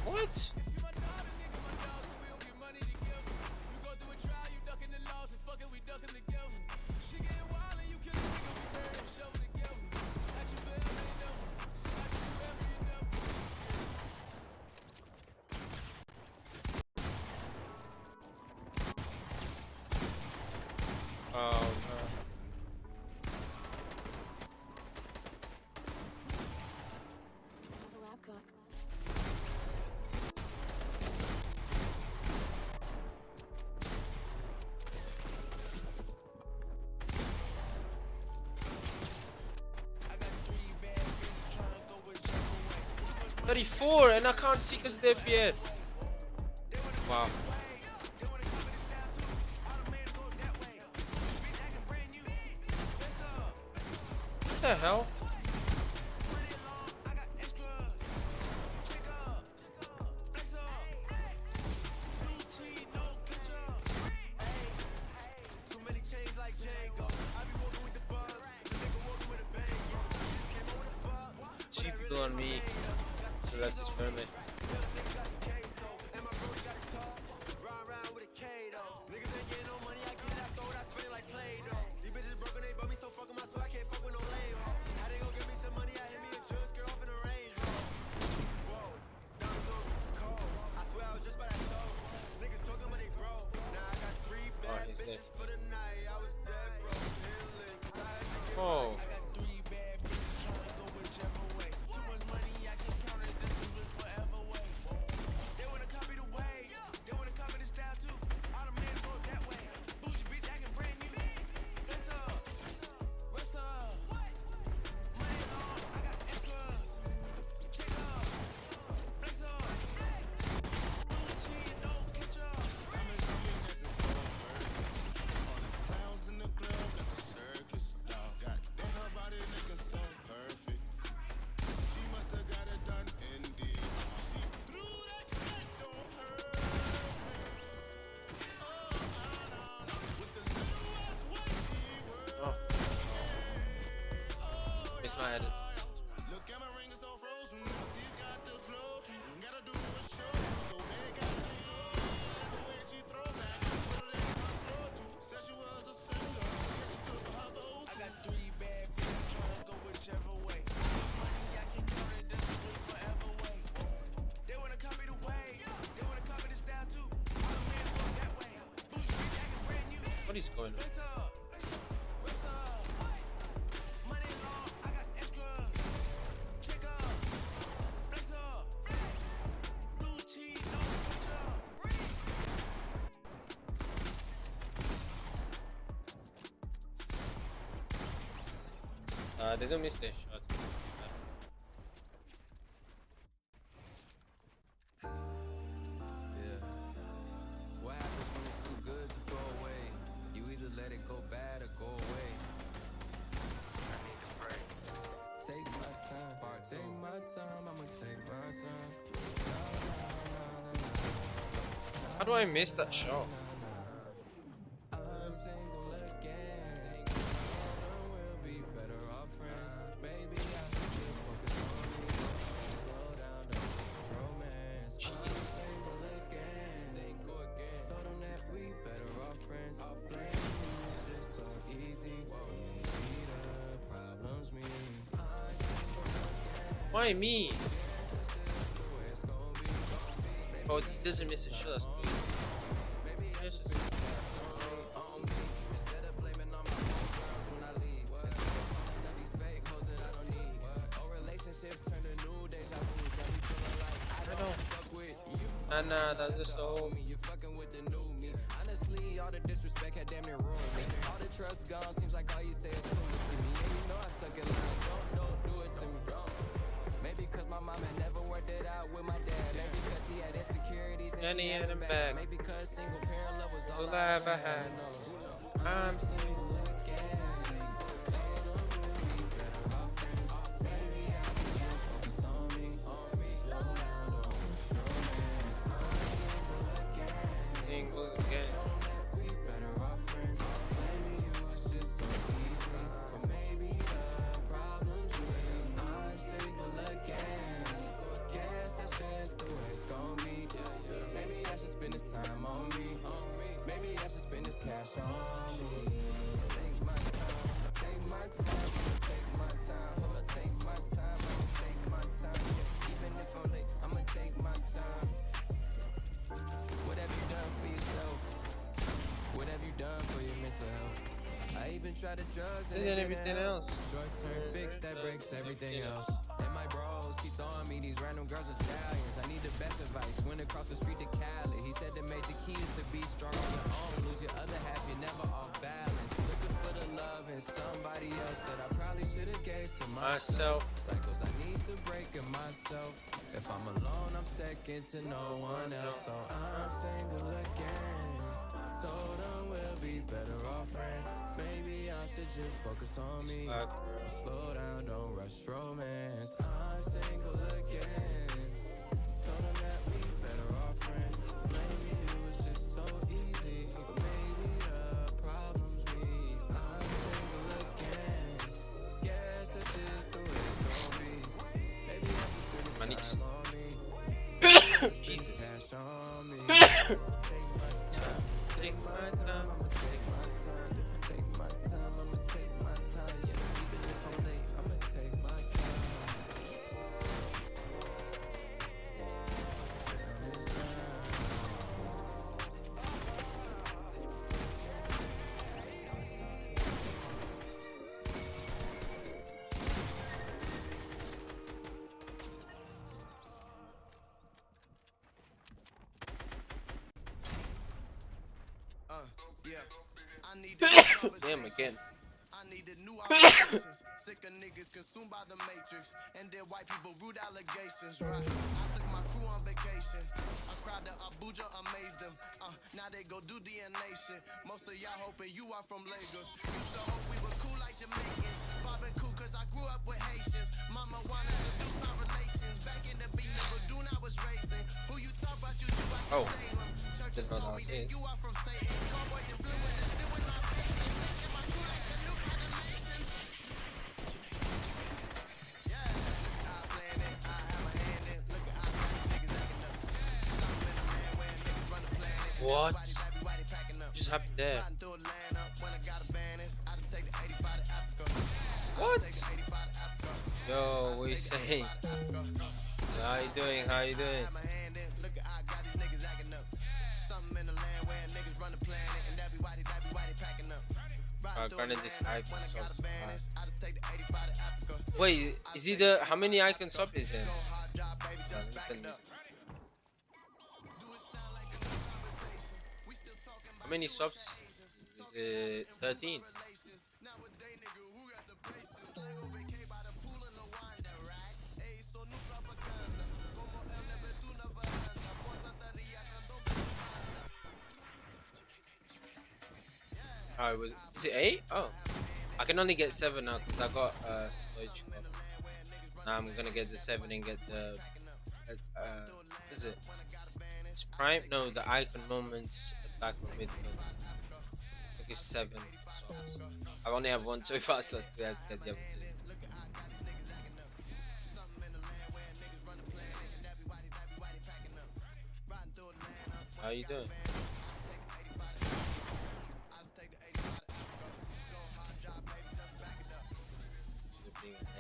What? Oh no. 34 and I can't see because of the FPS. Wow. What the hell? Two people on me. So let's experiment. Oh. is going on? They don't miss their shot. Yeah. What happens when it's too good to throw away? You either let it go bad or go away. I need to pray. Take my time. Take my time. I'ma take my time. How do I miss that shot? Why me? Oh, he doesn't miss a shot. That's good. Nah, that's just so. Honestly, all the disrespect had damn near ruined me. All the trust gone, seems like all you say is cool to me. And you know I suck at lying, don't do it to me. Maybe cause my mom had never worked it out with my dad. Maybe cause he had insecurities and she had him back. Maybe cause single parent love was all I ever had. I'm single again. Cash on me. Take my time, take my time, take my time, I'ma take my time, I'ma take my time. Even if I'm late, I'ma take my time. What have you done for yourself? What have you done for your mental health? I even tried the drugs and everything else. Short-term fix that breaks everything else. And my bros keep throwing me these random girls and stallions. I need the best advice. Went across the street to Cali. He said the major key is to be strong on your own. Lose your other half, you're never off balance. Looking for the love in somebody else that I probably should have gave to myself. Cycles I need to break in myself. If I'm alone, I'm second to no one else. So I'm single again. Told them we'll be better off friends. Maybe I should just focus on me. Slow down, don't rush romance. I'm single again. Told them that we better off friends. Maybe it was just so easy, but maybe the problem's me. I'm single again. Guess that's just the way it's gonna be. Maybe I should spend this time on me. Jesus. Cash on me. Take my time, I'ma take my time, take my time, I'ma take my time, yeah, even if I'm late, I'ma take my time. Damn again. I needed new operations. Sick of niggas consumed by the matrix. And then white people rude allegations, right? I took my crew on vacation. I cried to Abuja, amazed them. Now they go do DNA shit. Most of y'all hoping you are from Lagos. Used to hope we were cool like Jamaicans. Bobbing cool cause I grew up with Haitians. Mama wanted to do my relations. Back in the beat, never do I was racing. Who you thought about you out of Salem? Churches told me that you are from Satan. Cowboys in blue and it's still with my patience. In my crew like the new kind of nations. What just happened there? What? Yo, what are you saying? How you doing? How you doing? Granted, this icon subs. Wait, is he the? How many icon sub is there? How many subs? Is it 13? Oh, is it 8? Oh, I can only get 7 now because I got Stoichkov. Now I'm gonna get the 7 and get the what is it? It's Prime? No, the icon moments back from midfield. I think it's 7. So I only have 1 so far, so I still have to get the other 2. How you doing?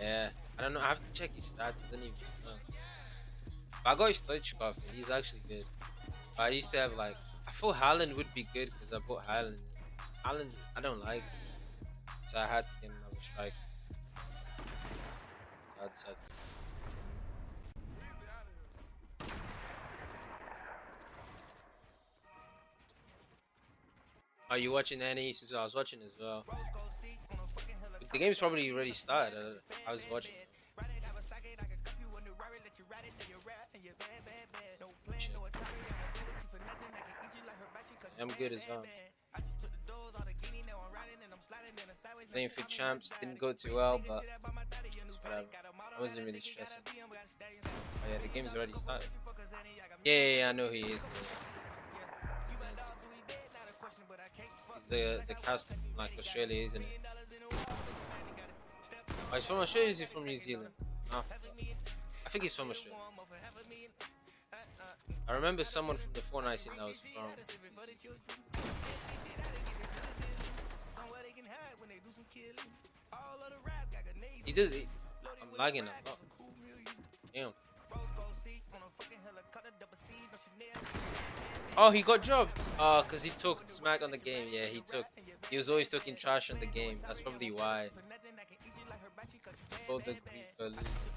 Yeah, I don't know. I have to check his stats. I don't even know. But I got Stoichkov. He's actually good. But I used to have like, I thought Haaland would be good because I bought Haaland. Haaland, I don't like him. So I had to get another striker. Are you watching any? I was watching as well. The game's probably already started. I was watching. I'm good as well. Playing for champs didn't go too well, but whatever. I wasn't really stressing. Oh yeah, the game's already started. Yeah, I know he is. He's the caster from like Australia, isn't it? Oh, he's from Australia or is he from New Zealand? No, I think he's from Australia. I remember someone from the Fortnite scene that was from. He does. I'm lagging a lot. Damn. Oh, he got dropped. Oh, because he took smack on the game. Yeah, he took. He was always talking trash on the game. That's probably why.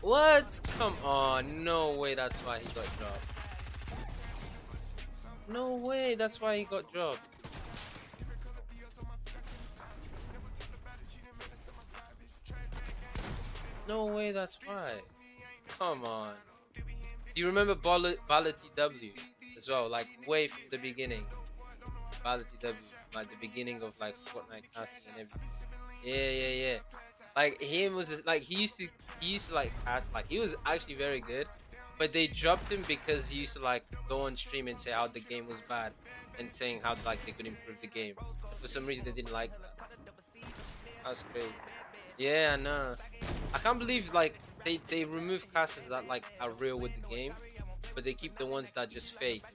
What? Come on. No way that's why he got dropped. No way that's why he got dropped. No way that's why. Come on. Do you remember Bala TW as well? Like way from the beginning. Bala TW. Like the beginning of like Fortnite casting and everything. Yeah. Like him was like he used to like cast, like he was actually very good, but they dropped him because he used to like go on stream and say how the game was bad and saying how like they could improve the game. And for some reason they didn't like that. That's crazy. Yeah, I know. I can't believe like they remove casters that like are real with the game, but they keep the ones that just fake.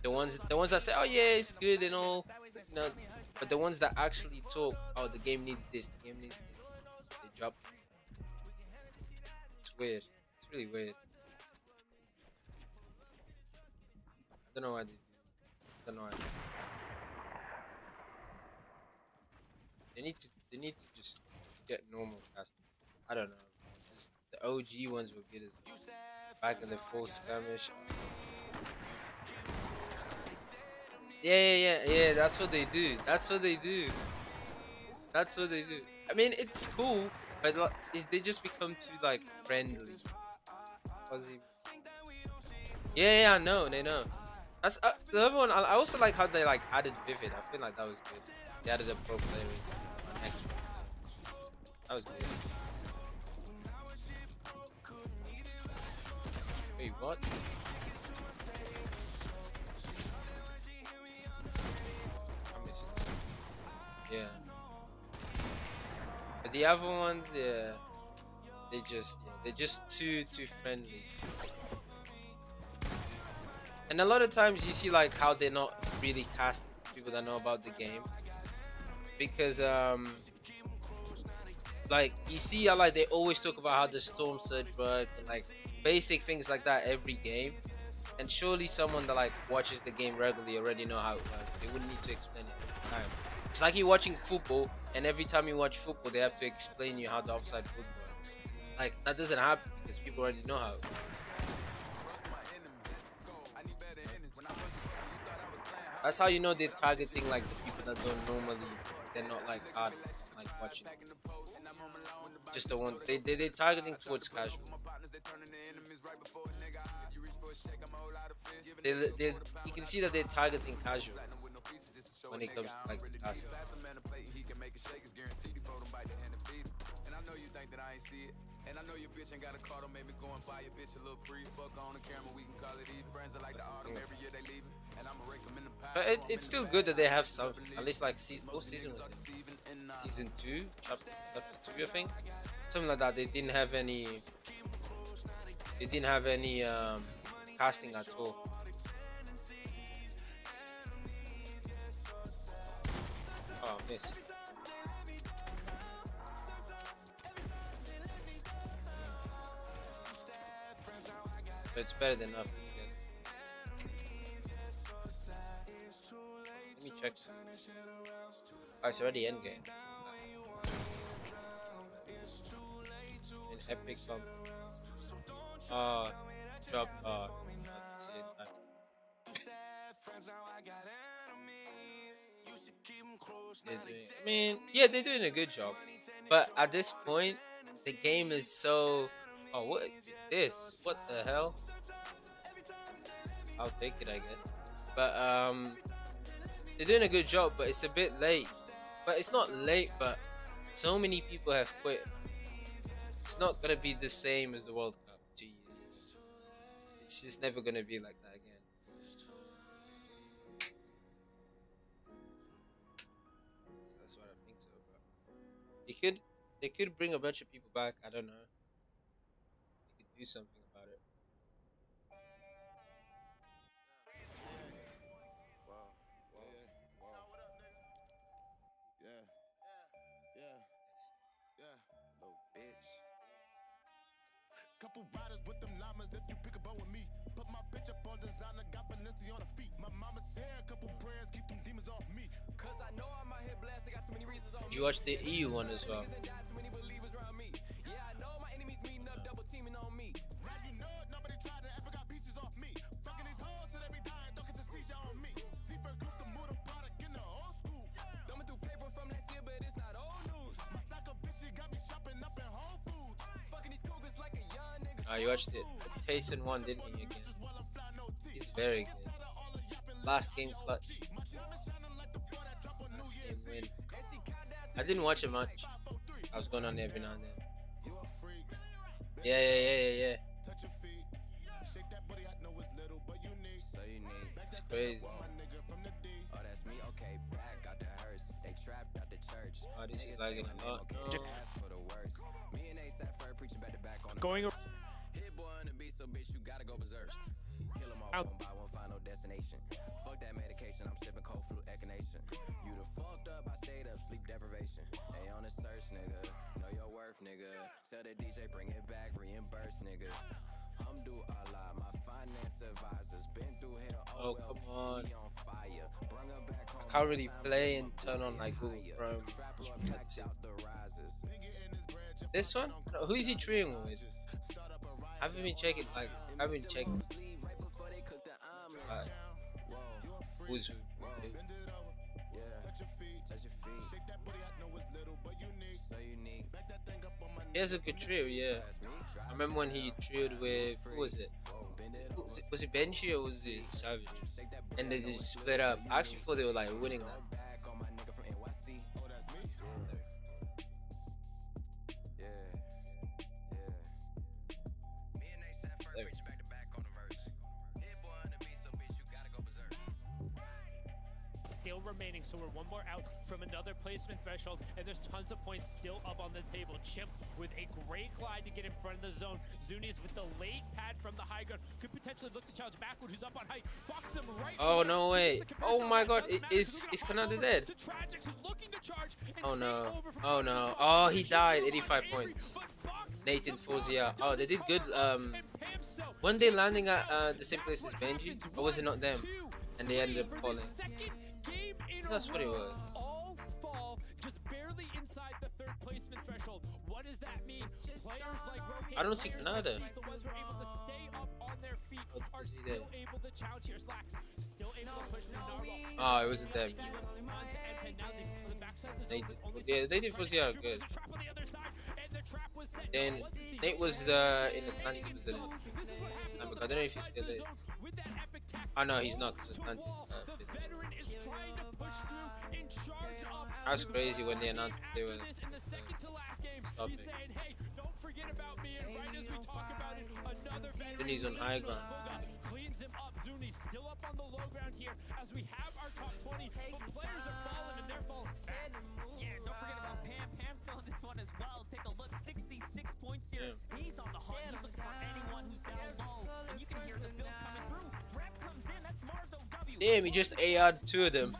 The ones that say, oh yeah, it's good and all, you know. But the ones that actually talk, oh, the game needs this, the game needs this, they drop. It's weird. It's really weird. I don't know why they do. I don't know why. They need to just get normal casting. I don't know. Just, the OG ones were good as well. Back in the full skirmish. Yeah, that's what they do. That's what they do. I mean, it's cool, but like, they just become too like friendly. Yeah, I know, they know. That's the other one. I also like how they like added Vivid. I feel like that was good. They added a pro player next one. That was good. Wait, what? Yeah, but the other ones, yeah, they're just too friendly. And a lot of times you see like how they're not really casting people that know about the game, because like you see how like they always talk about how the storm surge work and like basic things like that every game, And surely someone that like watches the game regularly already know how it works. They wouldn't need to explain it every time. It's like you're watching football, and every time you watch football, they have to explain you how the offside foot works. Like, that doesn't happen because people already know how it works. That's how you know they're targeting like the people that don't normally, they're not like hard like watching. Just the one they're targeting towards casual. You can see that they're targeting casual when it comes to like the casting. And I know your bitch ain't got a car, don't make me go and buy your bitch a little free. Fuck on the camera, we can call it even. Friends are like the autumn, every year they leaving. And I'ma rake them in the past. But it's still good that they have something. At least like what season was it? Season 2? Chapter 2, I think? Something like that. They didn't have any casting at all. Oh, missed. It's better than nothing. Let me check. Oh, it's already endgame. An epic bump. Drop. That's it. I mean, yeah, they're doing a good job. But at this point, the game is so. Oh, what is this? What the hell? I'll take it, I guess. But they're doing a good job, but it's a bit late. But it's not late, but so many people have quit. It's not gonna be the same as the World Cup 2 years. It's just never gonna be like that again. That's what I think so, bro. They could bring a bunch of people back. I don't know. Do something about it. Couple riders with them llamas if you pick a bone with me. Put my bitch up on designer, got Balenci on her feet. My mama said a couple prayers, keep them demons off me. Cause I know I'm out here blessed, I got so many reasons on me. Did you watch the EU one as well? You watched it. Tyson won, didn't he, again? He's very good. Last game clutch. Last game win. I didn't watch it much. I was going on every now and then. Yeah. It's crazy. Oh, this is lagging a lot. No. Going out. Final destination. Fuck that medication, I'm sipping cold flu echinacea. You done fucked up, I stayed up, sleep deprivation. Hey, on the search, nigga. Know your worth, nigga. Tell the DJ, bring it back, reimburse, niggas. Do a lot, my finance advisors been through hell. Oh, come on. I can't really play and turn on like Google Chrome. This one? No, who is he treeing with? I haven't been checking, like, I haven't been checking. Who's who? He has a good trio, yeah. I remember when he trioed with, who was it? Was it Benji or was it Savage? And they just split up. I actually thought they were like winning that. Still remaining, so we're one more out from another placement threshold, and there's tons of points still up on the table. Chimp with a great glide to get in front of the zone. Zuni's with the late pad from the high ground could potentially look to challenge backward, who's up on height. Box him right. Oh no way! Oh my God! Is Kanata dead? Oh no! Oh no! Oh, he died. 85 points. Nathan Fozia. Oh, they did good. When they landing at the same place as Benji, or was it not them? And they ended up falling. That's what it was. All fall just barely inside the third placement threshold. What does that mean? Players like I don't see Canada. the ones who are able to stay up on their feet are still able to challenge here. Slacks still able to push through Narwhal. Oh, it wasn't them. They did Fuzzy are good. Then Nate was in the Atlantic. I don't know if he's still there. Oh no, he's not because Atlantic. That's crazy when they announced that they were stopping. Then he's on high ground. Cleans him up. Zuni still up on the low ground here as we have our top 20. But players are falling and they're falling fast. Yeah, don't forget about Pam. Pam's still in this one as well. Take a look, 66 points here. He's on the hunt. He's looking for anyone who's down low. And you can hear the build coming through. Rep comes in. That's Mars OW. Damn, he just AR'd 2 of them.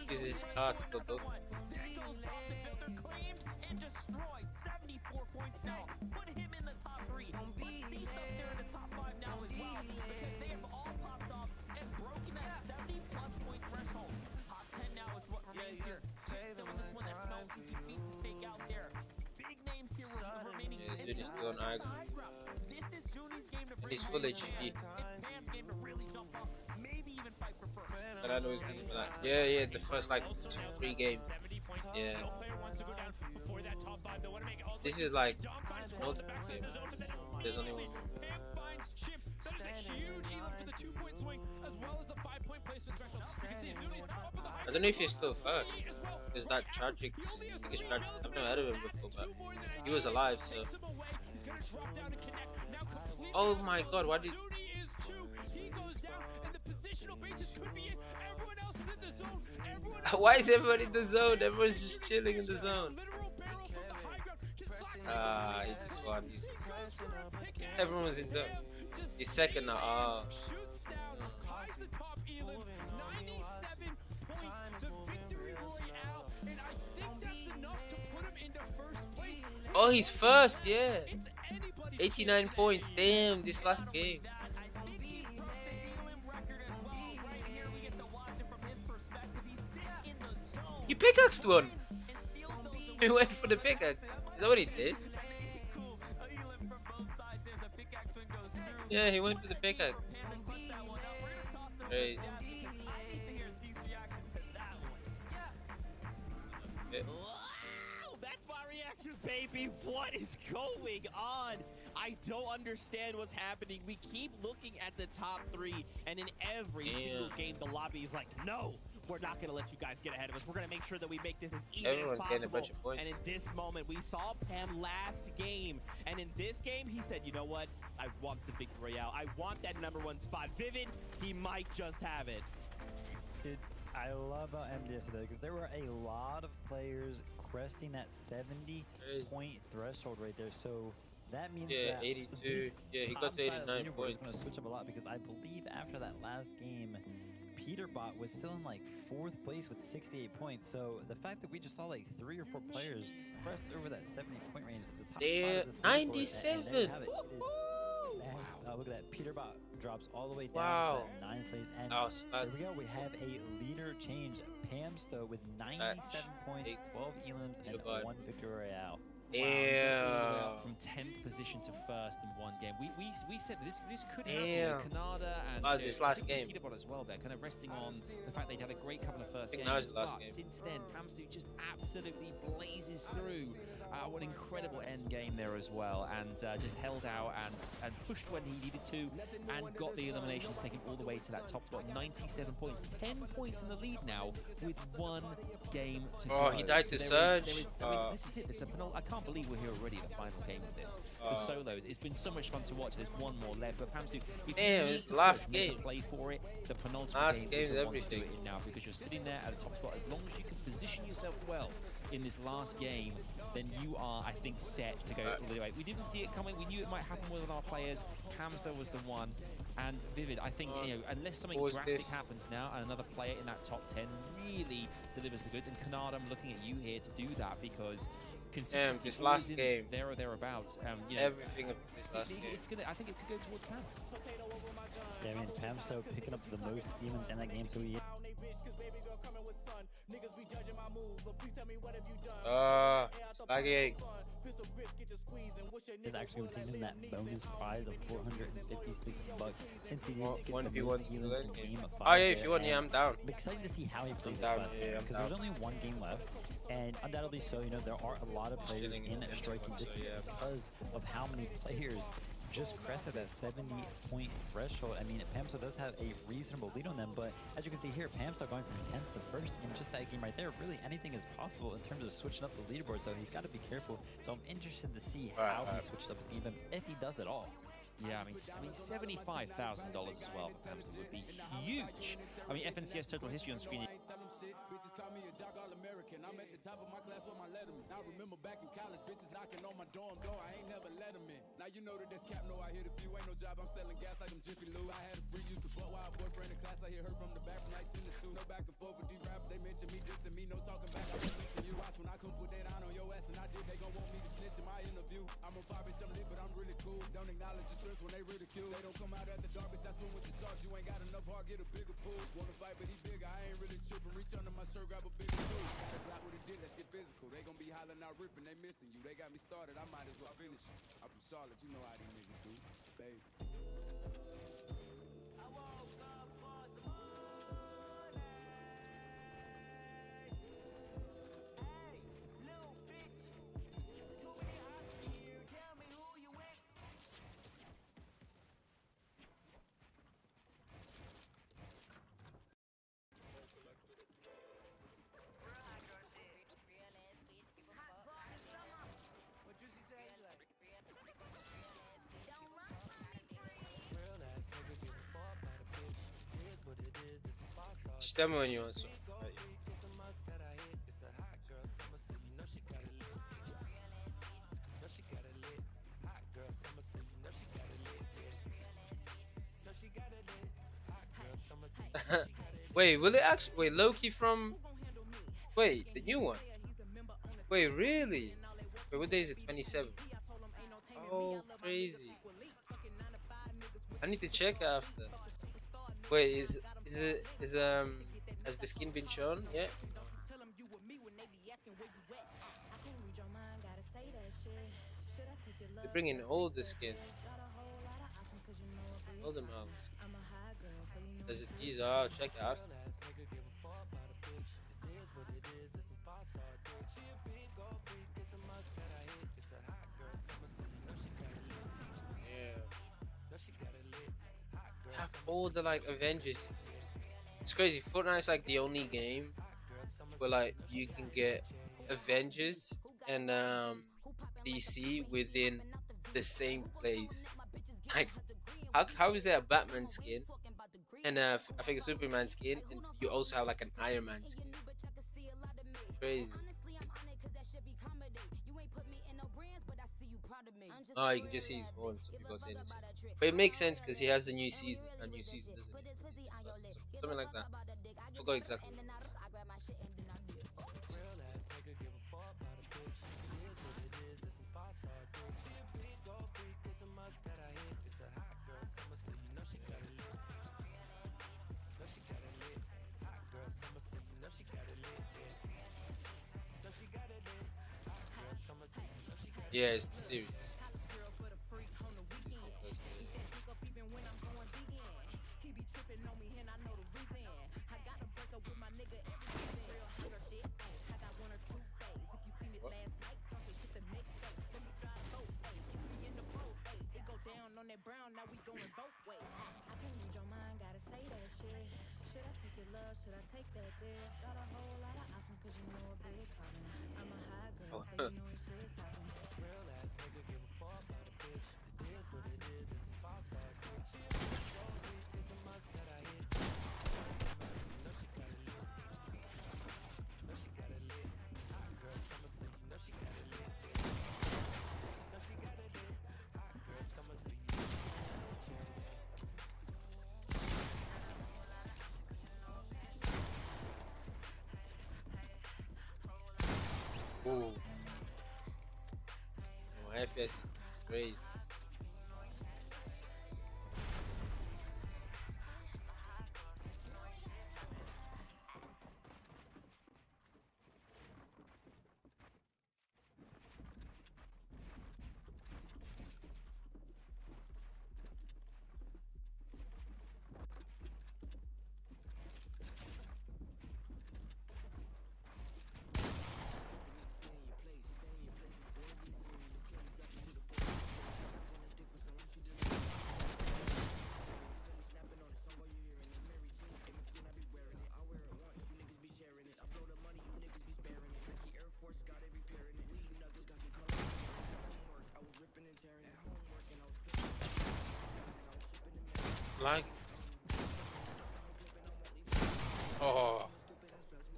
This is hard to go. And destroyed 74 points now. Put him in the top 3. Let's see some there in the top 5 now as well. Because they have all popped off and broken that 70+ point threshold. Top 10 now is what remains here. Still in this one, that's no easy feat to take out there. Big names here with the remaining. Zuni's still on high ground. This is Zuni's game to And bring he's full it HP. It's Pam's game to really jump up. Maybe even fight for first. But I know he's been relaxed. Yeah, the first like 2-3 games. Yeah. This is like multiple games. There's only one. I don't know if he's still first. Because that Tragic's biggest Tragic. I've never heard of him before, but he was alive, so. Oh my god, why did. Why is everyone in the zone? Everyone's just chilling in the zone. He just won. Everyone was in zone. He's second now. Oh, he's first, yeah. 89 points. Damn, this last game. He pickaxed one. He went for the pickaxe. Is that what he did? Yeah, he went for the pickaxe. Crazy. That's my reaction, baby. What is going on? I don't understand what's happening. We keep looking at the top 3, and in every single game, the lobby is like, no, we're not going to let you guys get ahead of us. We're going to make sure that we make this as even Everyone's as possible. getting a bunch of points. And in this moment, we saw Pam last game, and in this game, he said, you know what? I want the victory royale. I want that #1 spot. Vivid, he might just have it. Dude, I love MDS today because there were a lot of players cresting that 70-point threshold right there. So that means that 82. Yeah, he got to 89 points. Is going to switch up a lot because I believe after that last game, Peterbot was still in like 4th place with 68 points. So the fact that we just saw like 3 or 4 players crest over that 70-point range at the top side of the stage 97. and there you have it. Look at that. Peterbot drops all the way down Wow. to that 9th place. And there we go. We have a leader change. Pam Stowe with 97 points, 12 elims, and 1 victory royale. Yeah. From 10th position to 1st in one game. We said this could happen. Canada and this last game. Peterbot as well. They're kind of resting on the fact they'd had a great couple of first I think games. that was the last but game. since then, Pamstu just absolutely blazes through. What an incredible end game there as well, and just held out and pushed when he needed to, and got the eliminations taken all the way to that top spot. 97 points, 10 points in the lead now with 1 game to go. Oh, he died to So Surge. this is it. I can't believe we're here already at the final game of this. The solos. It's been so much fun to watch. There's one more left, but Pamstu, Damn, it's the last game. Play for it. The penultimate Last game is game the is one to do everything. it in now, because you're sitting there at the top spot. As long as you can position yourself well in this last game, then you are, I think, set to go all the way. We didn't see it coming. We knew it might happen with our players. Camster was the one. And Vivid, I think, you know, unless something drastic happens now and another player in that top 10 really delivers the goods, and Canard, I'm looking at you here to do that because consistency this last in game, there or thereabouts. You know, everything of this last game. It's gonna. I think it could go towards Pam. Yeah, I mean, Pam's still picking up the most demons in that game, so he Slaggy. is actually obtaining that bonus prize of $456 since he didn't get the 1v1 most demons in game of 5. Oh yeah, if you want, yeah, I'm down. I'm excited to see how he plays this down, last yeah, game I'm because down. there's only one game left, and undoubtedly so, you know, there are a lot of players in striking distance because of how many players just crested that 70-point threshold. I mean, Pamstar does have a reasonable lead on them, but as you can see here, Pamstar going from 10th to 1st in just that game right there. Really, anything is possible in terms of switching up the leaderboard, so he's got to be careful. So I'm interested to see how he switched up his game, if he does at all. Yeah, I mean $75,000 as well for Pamstar would be huge. I mean, FNCS total history on screen. Bitches call me a jock all-American. I'm at the top of my class with my letterman. I remember back in college, bitches knocking on my dorm door. I ain't never let them in. Now you know that there's cap, no, I hit a few. Ain't no job, I'm selling gas like I'm Jiffy Lube. I had a free, used to butt while a boyfriend in class. I hear her from the back from like 10 to 2. No back and forth with D-Rap. They mention me, dissing me, no talking back. I mention you. Watch when I come put that on your ass, and I did. They gon' want me to snitch in my interview. I'm on fire, bitch, I'm lit, but I'm really cool. Don't acknowledge the shirts when they ridicule. They don't come out at the dark, bitch, I swim with the sharks. You ain't got enough heart, get a bigger pool. Wanna fight, but he bigger. I ain't really tripping. Reach under my shirt, grab a bigger tool. Got a Glock with a dick, let's get physical. They gon' be hollering out, ripping, they missing you. They got me started, I might as well finish you. I'm from Charlotte, you know how these niggas do, baby. Just tell me when you want some. Wait, will it actually? Wait, Loki from? Wait, the new one. Wait, really? Wait, what day is it? 27. Oh, crazy. I need to check after. Wait, has the skin been shown yet? They're bringing all the skin. All the mouths. There's a teaser. I'll check it after. Have all the like Avengers. It's crazy. Fortnite's like the only game where like you can get Avengers and DC within the same place. Like, how is there a Batman skin and I think a Superman skin, and you also have like an Iron Man skin? Crazy. Oh, you can just see his horns. So people are saying this. But it makes sense because he has a new season, doesn't he? Something like that. I forgot exactly. Yeah, it's the series. Brown, now we going both ways. I can't read your mind, gotta say that shit. Should I take your love? Should I take that there? Got a whole lot of options, cause you know a big problem. I'm a high girl, so you know it shit stopping. Real ass nigga, give a fuck about a bitch. It is what it is, this is five star bitch. It's a must that I hit. Know she got it lit. Know she got it lit. Hot girl, summer, so you know she got it lit. Ooh. Oh, FS is crazy. Like, oh,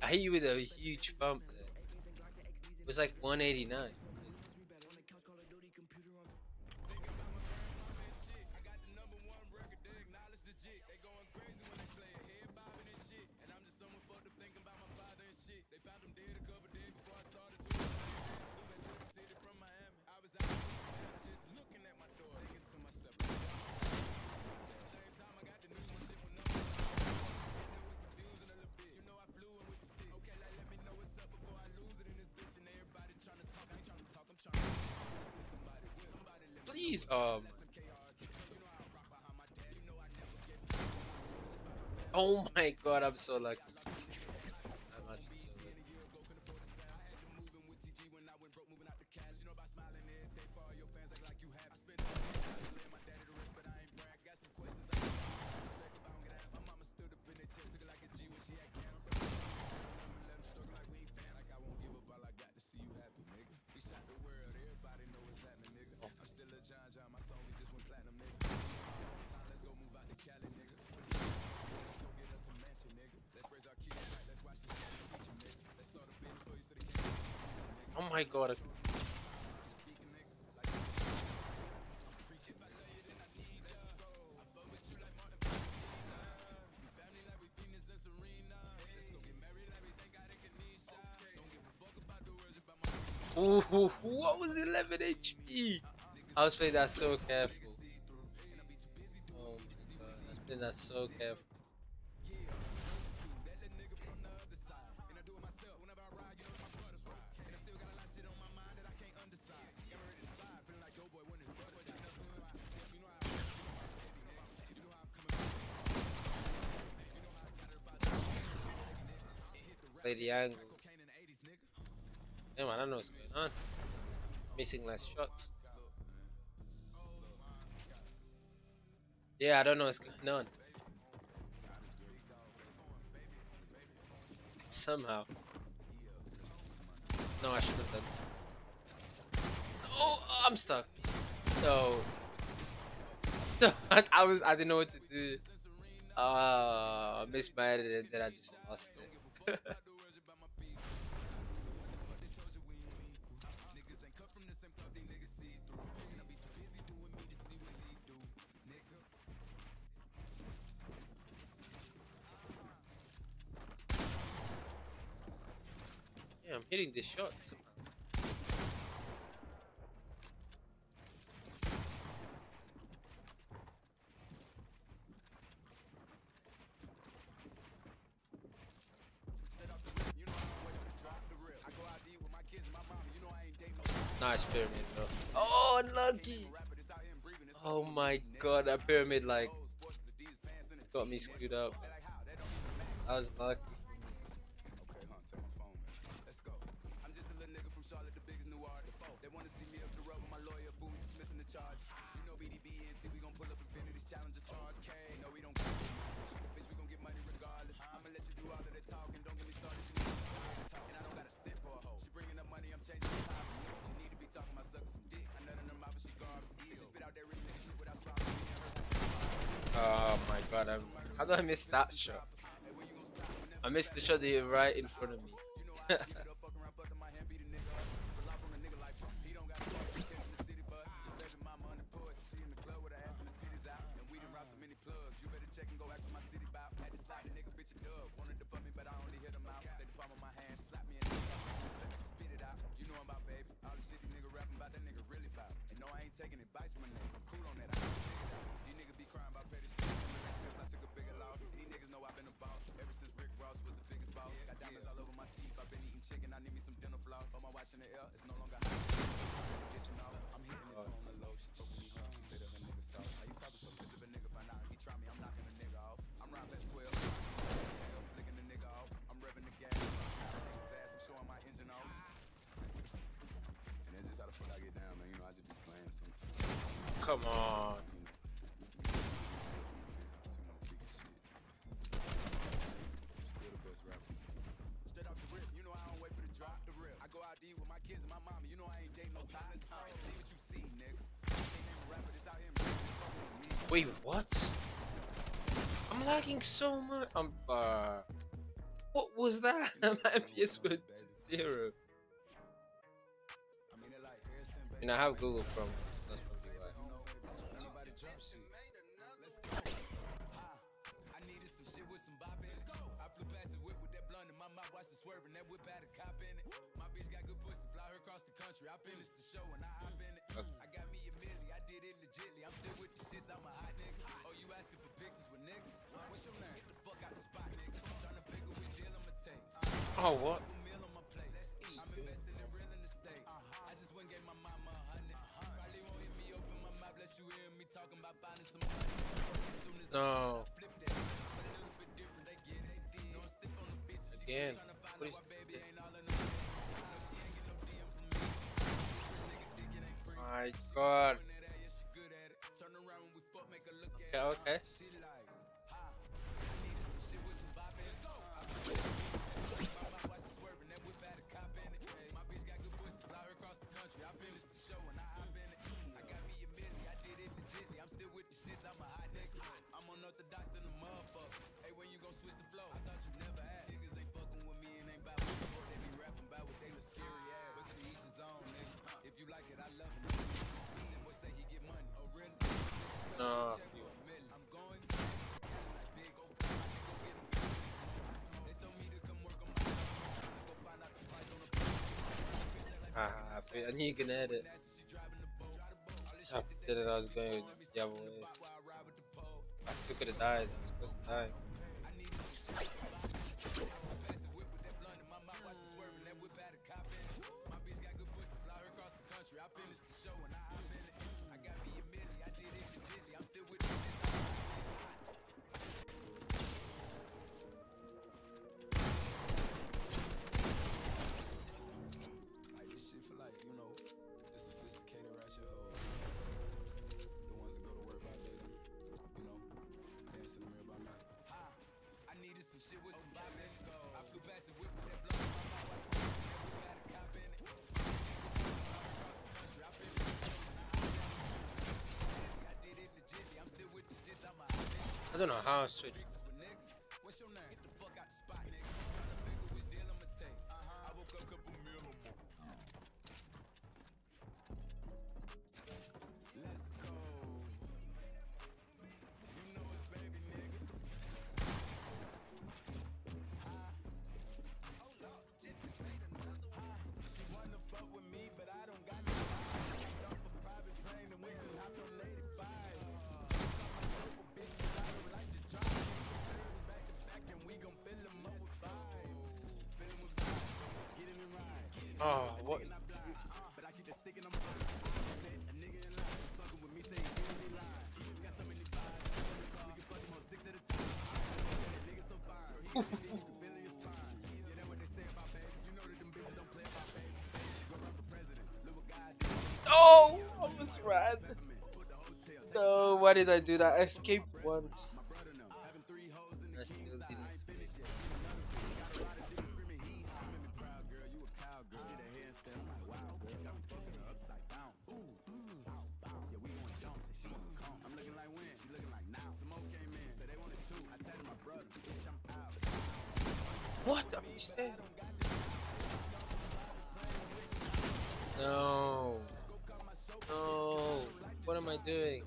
I hit you with a huge bump there. It was like 189. Please, oh my god, I'm so lucky. I'm actually so lucky. Oh my god. Ooh, what was 11 HP? I was playing that so careful. Oh my god, I was playing that so careful. Play the angle. Damn, I don't know what's going on. Missing last shots. Yeah, I don't know what's going on. Somehow. No, I should have done. Oh, I'm stuck. No. No, I didn't know what to do. I missed my edit and then I just lost it. Yeah, I'm hitting this shot somehow. Nice pyramid, bro. Oh, unlucky. Oh my god, that pyramid like got me screwed up. I was lucky. Oh my god, how do I miss that shot? I missed the shot right in front of me. Come on. Still the best rapper. Straight off the rip, you know I don't wait for the drop the rip. I go out to eat with my kids and my mama, you know I ain't dating no thighs. See what you see, nigga. I ain't even a rapper, this out here me. Wait, what? I'm lagging so much. What was that? My FPS was 0. You know, I have Google Chrome. That's probably why. I needed some shit with some bop in it. I flew past the whip with that blunt in my mouth, watched it swerving. That whip had a cop in it. My bitch got good pussy, fly her across the country. I finished the show and I hop in it. I got me a milli, I did it legitly. I'm still with the shits, I'm a hot nigga. Oh, you asking for pictures with niggas? What's your name? Get the fuck out the spot, nigga. Tryna figure which deal I'ma take. Oh, what? Meal on my plate. Let's eat. I'm investing in real estate. I just went and gave my mama 100. Probably won't hear me open my mouth unless you hear me talking about finding some money. As soon as No. I flip that, I'm a little bit different. They get it. No stiff on the bitch. Again. Tryna find What out is why baby ain't all in the mix. No, she ain't get no DM from me. Nigga think it ain't free. My God. Yeah, she good at it. Turn around when we fuck, make her look at Okay, okay. She like, I needed some shit with some bop in it. I flew my mouth, watched it swerving. That whip had a cop in it. My bitch got good pussy, fly her across the country. I finished the show and I hop in it. I got me a milli, I did it legitly. I'm still with the shits, I'm a hot nigga. I'm unorthodox than a motherfucker. Hey, when you gon' switch the flow? I thought you never asked. Niggas ain't fucking with me and ain't bout what the fuck they be rapping about what they look scary ass. But to each his own, nigga. If you like it, I love it. Then what say he get money? Oh, really? No. I'm going like big old go get him. They told me to come work on my go find out the price on the I knew you can edit. That's how did it. I was going the other way. I still could have died. I was supposed to die. Like this shit for like, you know, the sophisticated ratchet hoes. The ones that go to work by day, you know, dance in the mirror by night. I needed some shit with some bop in it. I flew past the whip with that blunt in my mouth, watched it swerving. That whip had a cop in it. I finished the show and I hop in it. I did it legitly. I'm still with the shits, I'm a hot nigga. I don't know how I switched. What's your name? Get the fuck out the spot, nigga. Tryna figure which deal I'ma take. I woke up couple meal on more. Let's go. You know it's baby, nigga. She wanna fuck with me, but I don't got no time. Jumped off a private plane and went and hopped on 85. Call myself a bitch 'cause I don't like to drive. Back to back and we gon' fill 'em up with vibes. Fill 'em with vibes. Get in the ride. Oh, what? But I keep the stick in my mind. A nigga in line, fucking with me, say he give me line. Got so many vibes, we can fuck him on 6 at a time. That nigga so fine, he can feel you can feel in your spine. Yeah, that's what they say about baby. You know that them bitches don't play about baby. She go run for president, look what God did. Oh, I was ran. No, why did I do that? I escaped once. I still didn't escape. What? I'm dead. No. No. What am I doing?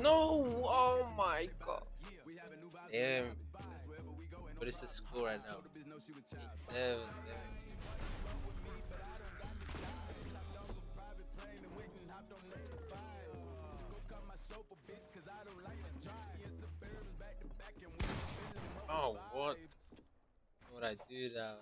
No! Oh my god. Damn. What is the score right now? 8-7. Oh, what? What I do now?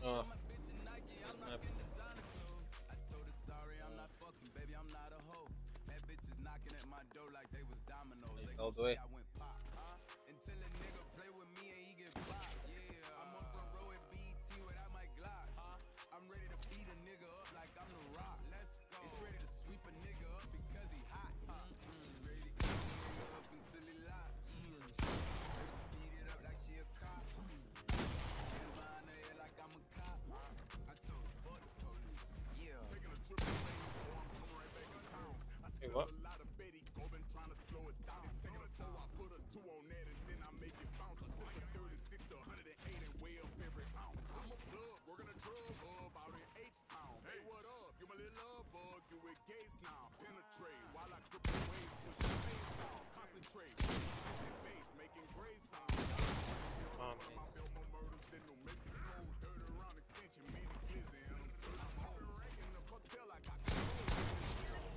Oh. All the way. Hey, what?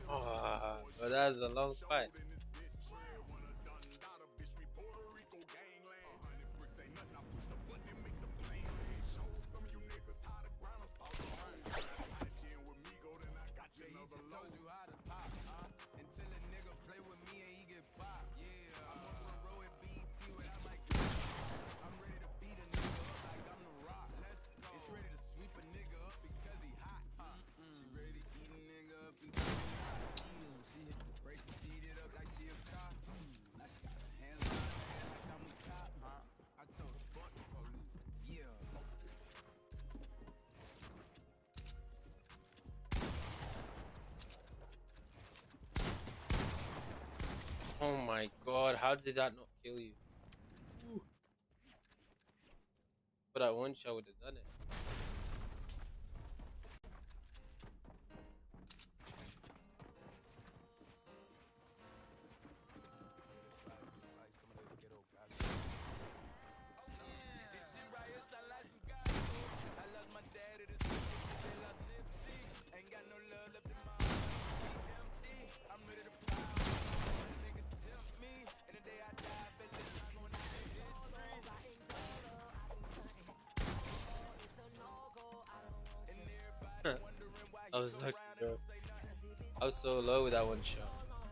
Oh, but that's a long fight. Oh my god, how did that not kill you? Ooh. But that one shot would have done it. I was lucky, bro. I was so low with that one shot.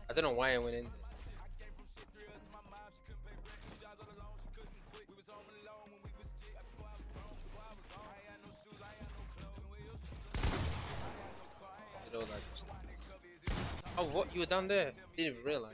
I don't know why I went in there. Did all that just... Oh, what? You were down there? Didn't even realize.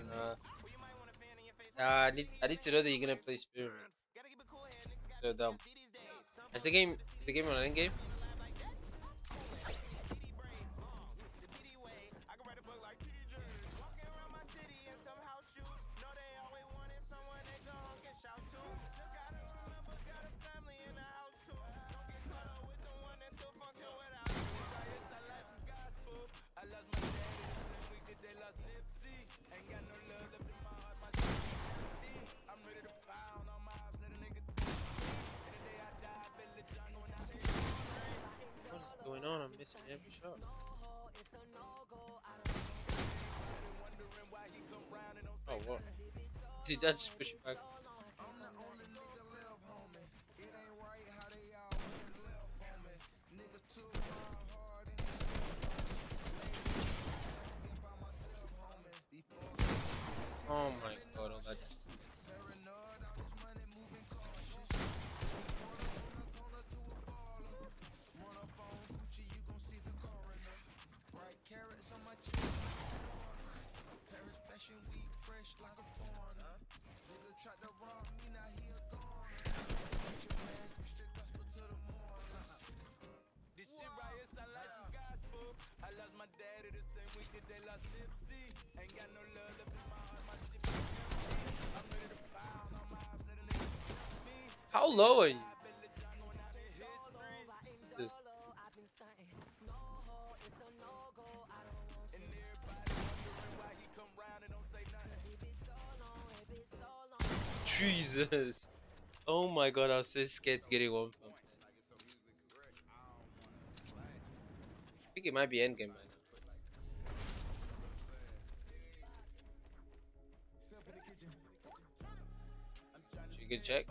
No. I need to know that you're gonna play Spirit. So dumb. Is the game an end game? What's going on? I'm missing every shot. Oh, what? Did that just push it back? Oh my god, all that. This shit right here sound like some gospel. I lost my daddy the same week that they lost Nipsey. Ain't got no love left in my heart, my shit been empty. I'm ready to pound on my ops, let a nigga diss me. How low are you? Jesus. Oh my god, I was so scared to get it one pump. I think it might be endgame by now. You can check.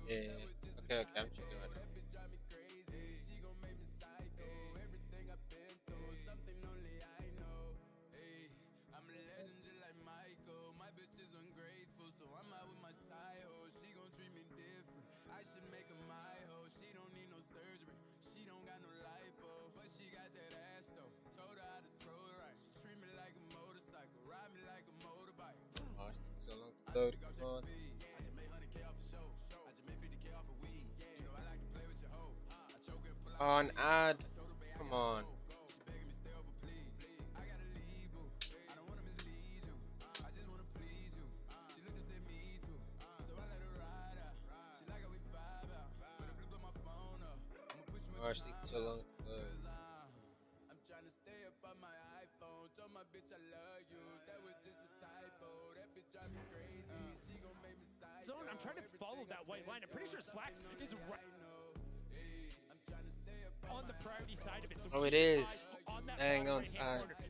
Yeah, okay, I'm checking right now. Oh, it's taking so long to load. Come on. On ad, come on. Oh, it's taking so long. I'm trying to stay up on my iPhone. Told my bitch I love you. That was just a typo. That bitch drive me crazy. She gon' make me psycho. Zone, I'm trying to follow that white line. I'm pretty sure Slacks is right on the priority side of it. So oh, it is. On that Hang on.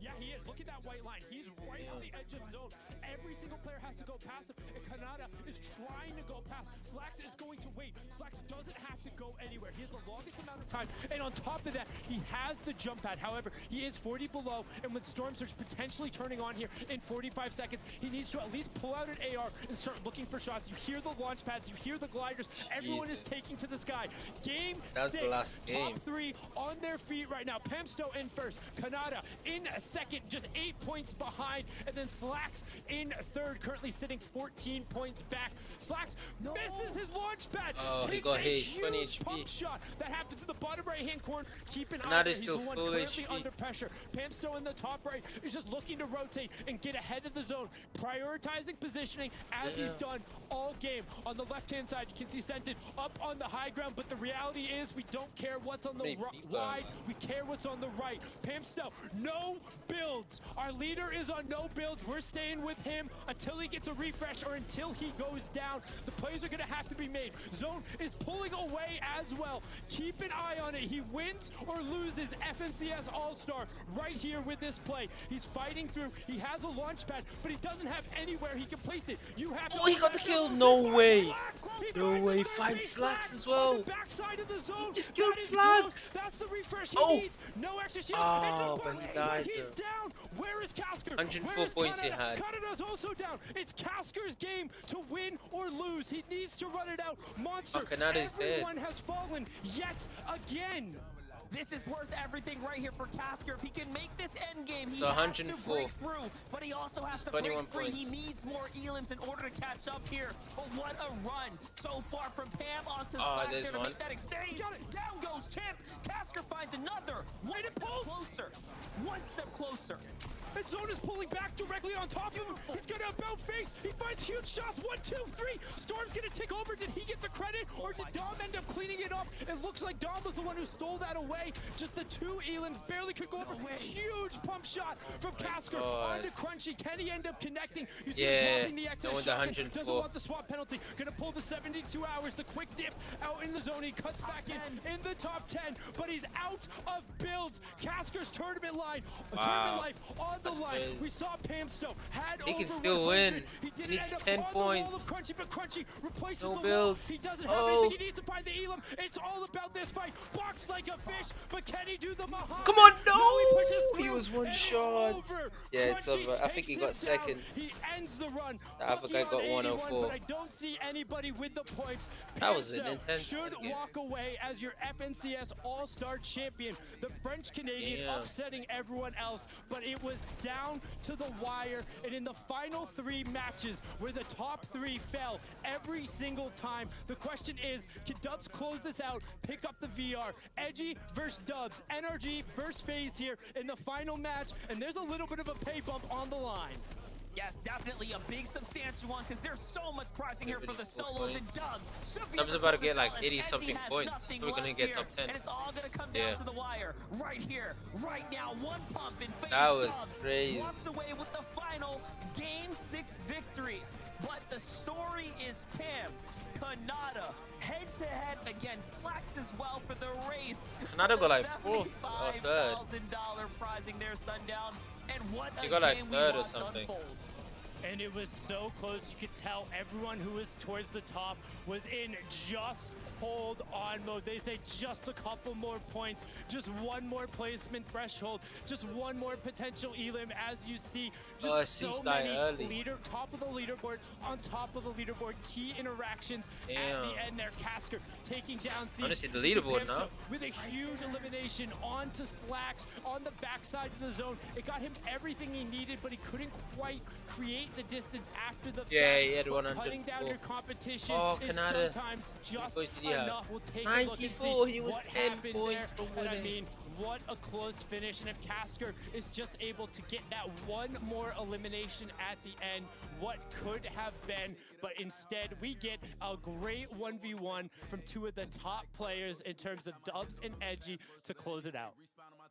Yeah, he is. Look at that white line. He's right on the edge of zone. Every single player has to go past him. And Kanata is trying to go past. Slacks is going to wait. Slacks doesn't have to go anywhere. He has the longest amount of time. And on top of that, he has the jump pad. However, he is 40 below. And with Storm Surge potentially turning on here in 45 seconds, he needs to at least pull out an AR and start looking for shots. You hear the launch pads. You hear the gliders. Everyone is taking to the sky. Game That's 6. The last game. Top 3 on their feet right now. Pamsto in first. Kanata in second, just 8 points behind. And then Slacks in third, currently sitting 14 points back. Slacks misses his launch pad. Oh, he got hit. 20 HP. Pump shot that happens in the bottom right-hand corner. Keep an eye Kanata there. is He's still the one full currently HP. under pressure. Pamsto in the top right is just looking to rotate and get ahead of the zone, prioritizing positioning as he's done all game. On the left-hand side, you can see Sentin up on the high ground, but the reality is we don't care what's on the wide. We care what's on the right. Pamsto, no builds. Our leader is on no builds. We're staying with him. him until he gets a refresh or until he goes down. The plays are going to have to be made. Zone is pulling away as well. Keep an eye on it. He wins or loses FNCS All-Star right here with this play. He's fighting through. He has a launch pad, but he doesn't have anywhere he can place it. You have to. Oh, he got the kill. No way. No way. Find Slacks as well. He just killed Slacks. That's the refresh he Oh. needs. No extra shield. Oh, but he died. He's down. Where is Casker? 104 points he had. Canada's also down. It's Casker's game to win or lose. He needs to run it out. Monster. Oh, Canada's Everyone dead. has fallen yet again. This is worth everything right here for Casker. If he can make this end game, he So has to 104. break through, but he also has to break 21 free. points. He needs more elims in order to catch up here. But what a run so far from Pam onto Oh, there's Slaxer to one. make that exchange. Down goes Champ. Casker finds another. One step closer. One step closer. And Zone is pulling back directly on top of him. He's gonna about face. He finds huge shots. 1, 2, 3. Storm's gonna take over. Did he get the credit, or did Dom end up cleaning it up? It looks like Dom was the one who stole that away. Just the 2 elims barely could go over. Huge pump shot from Casker God. onto Crunchy. Can he end up connecting? You see Yeah, him dropping the no excess wonder shot. 104. Doesn't want the swap penalty. Gonna pull the 72 hours. The quick dip out in the zone. He cuts back in the top 10, but he's out of builds. Casker's tournament line, tournament life on the That's line. crazy. We saw Pam Stowe had He can over still 100. win. He didn't He needs end up 10 on the wall of points. Crunchy, but Crunchy replaces No the builds. wall. He doesn't have Oh. anything. He needs to find the Elam. It's all about this fight. Box like a fish, but can he do the Muhammad? Come on, no! he pushes He through, was one and it's shot. over. Yeah, it's Crunchy over. I think he takes got it second. down. He ends the run. The other guy Lucky got on 104. 81, but I don't see anybody with the points. That was an Pam Stowe intense should game. walk away as your FNCS All-Star champion. The French-Canadian Damn. upsetting everyone else, but it was down to the wire. And in the final 3 matches where the top 3 fell every single time, the question is, can Dubs close this out, pick up the VR? Edgy versus Dubs, NRG versus FaZe here in the final match, and there's a little bit of a pay bump on the line. Yes, definitely a big substantial one because there's so much pricing here for the solos and Dubs. Should be Dubs able about to to get like sell as 80 something Edgy has points. nothing So we're gonna left get here, top 10. And it's all gonna come Yeah. down to the wire right here, right now. One pump and FaZe That was Dubs crazy. walks away with the final Game 6 victory. But the story is Pam, Kanata, head-to-head against Slacks as well for the race. Kanata got like 4th or 3rd. $75,000 prizing there, Sundown. And what He a got like game we 3rd or watched something. unfold. And it was so close. You could tell everyone who was towards the top was in just hold on mode. They say just a couple more points, just one more placement threshold, just one more potential elim. As you see, just so many top of the leaderboard, on top of the leaderboard, key interactions at the end there. Casker taking down Siege. Honestly, the leaderboard now. With a huge elimination onto Slacks on the backside of the zone. It got him everything he needed, but he couldn't quite create the distance after the Yeah, he had But 104. cutting down your competition is Kanata. sometimes just points did he have? enough. We'll take a look and 94, see he was what 10 happened points there. from And I winning. mean, what a close finish. And if Casker is just able to get that one more elimination at the end, what could have been, but instead we get a great 1v1 from 2 of the top players in terms of Dubs and Edgy to close it out.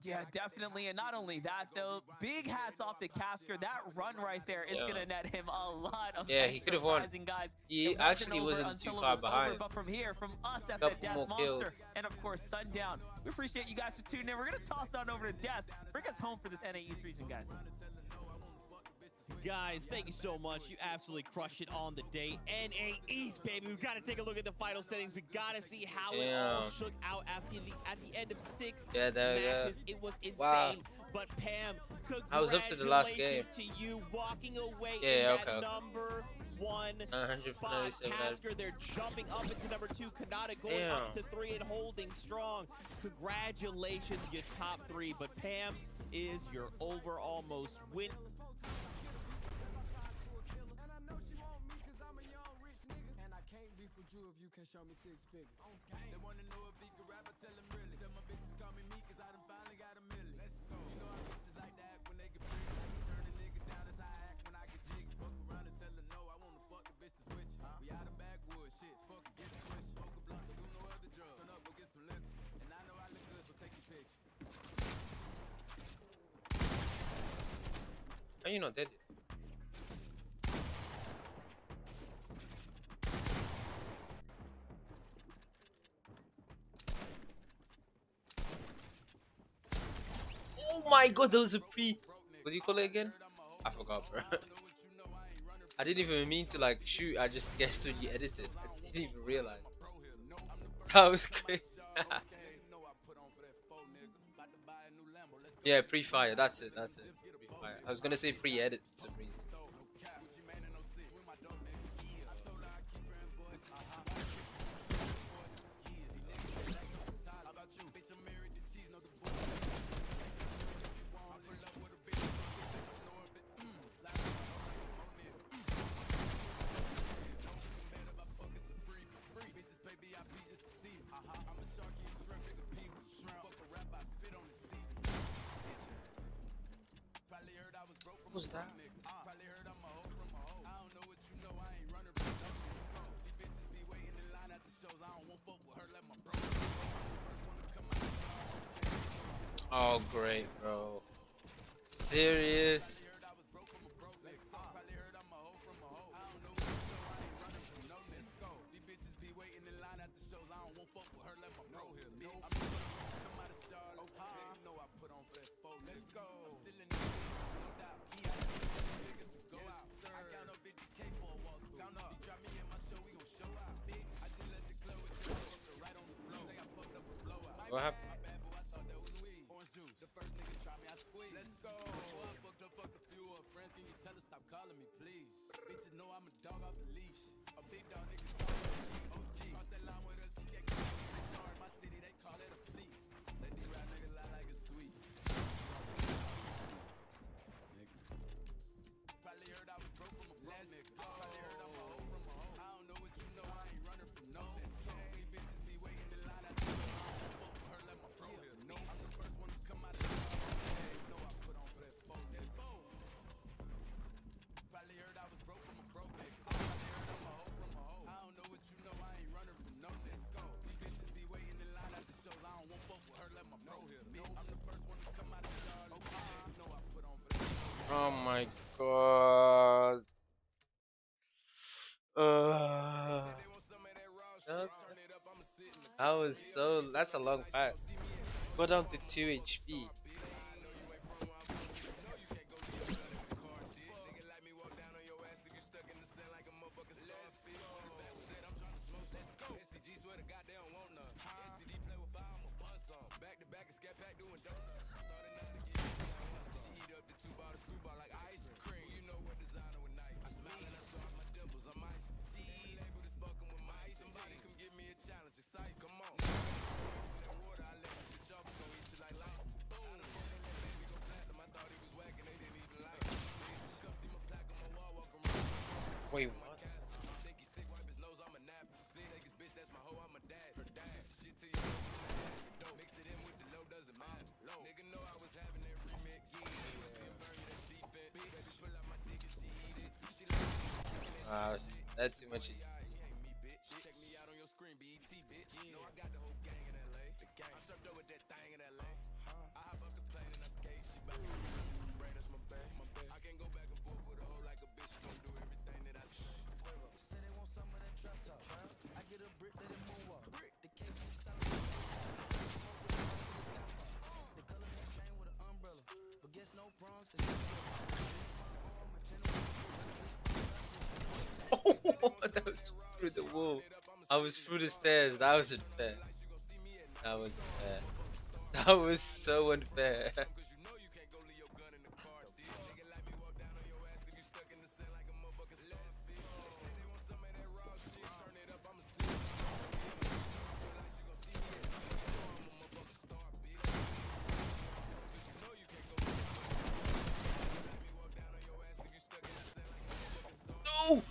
Yeah, definitely. And not only that, though, big hats off to Casker. That run right there is going to net him a lot of he extra could have won. prizing, guys. He It actually over wasn't too until it far was over, behind. but from here, from us at Couple the Des more kills. Monster, and of course, Sundown, we appreciate you guys for tuning in. We're going to toss on over to Des. Bring us home for this NA East region, guys. Guys, thank you so much. You absolutely crushed it on the day. NA East, baby. We've got to take a look at the final settings. We got to see how it all shook out at the end of 6 matches. It was insane. Wow. But Pam, I was up to the last game. congratulations to you walking away in Yeah, that okay. number 1 spot. 197. Casker, they're jumping up into number 2. Kanata going up to 3 and holding strong. Congratulations, your top 3. But Pam is your overall most win. If you can show me 6 figures. They wanna know if he can rap, I tell them really. Tell my bitches call me cause I done finally got a million. Let's go. You know how bitches like that when they get pretty. I can turn a nigga down, that's how I act when I get jiggy. Fuck around and tell her no, I wanna fuck the bitch to switch. We out of backwoods, shit, fuck it, get the switch. Smoke a blunt, but do no other drugs. Turn up, go get some liquor. And I know I look good, so take your picture. How you not dead? my god, those are pre. What do you call it again? I forgot, bro. I didn't even mean to like shoot. I just guessed when you edited. I didn't even realize. That was crazy. Yeah, pre-fire. That's it. That's it. Pre-fire. I was gonna say pre-edit for some reason. What was that? Oh, great, bro. Serious? What happened? Oh my god. That was so. That's a long pass. Go down to 2 HP. Wait, what? That's too much. That was through the wall. I was through the stairs. That was unfair. That was unfair. That was so unfair. No!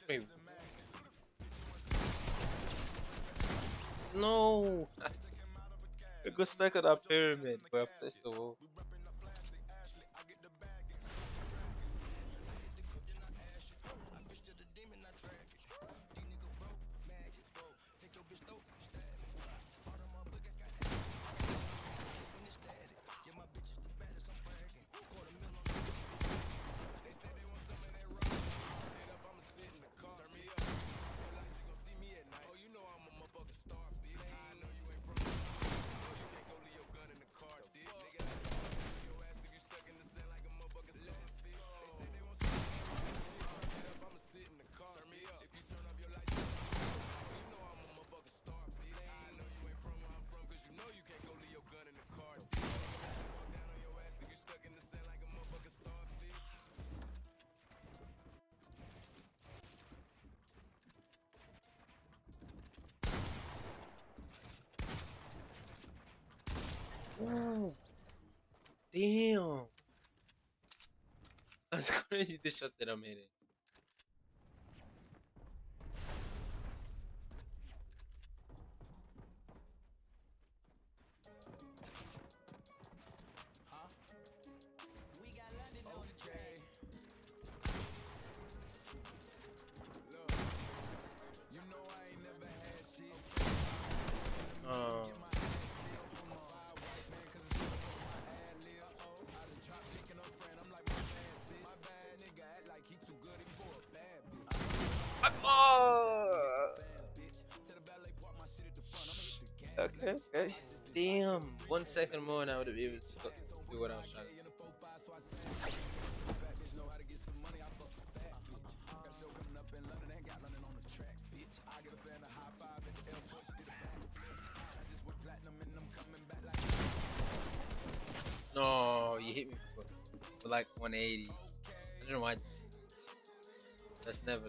Wait. No! I got stuck on that pyramid where I placed the wall. Ooh. Damn. That's crazy, the shots that I'm hitting. Okay, okay. Damn. 1 second more and I would have been able to do what I was trying to do. No, you hit me for like 180. I don't know why. That's never.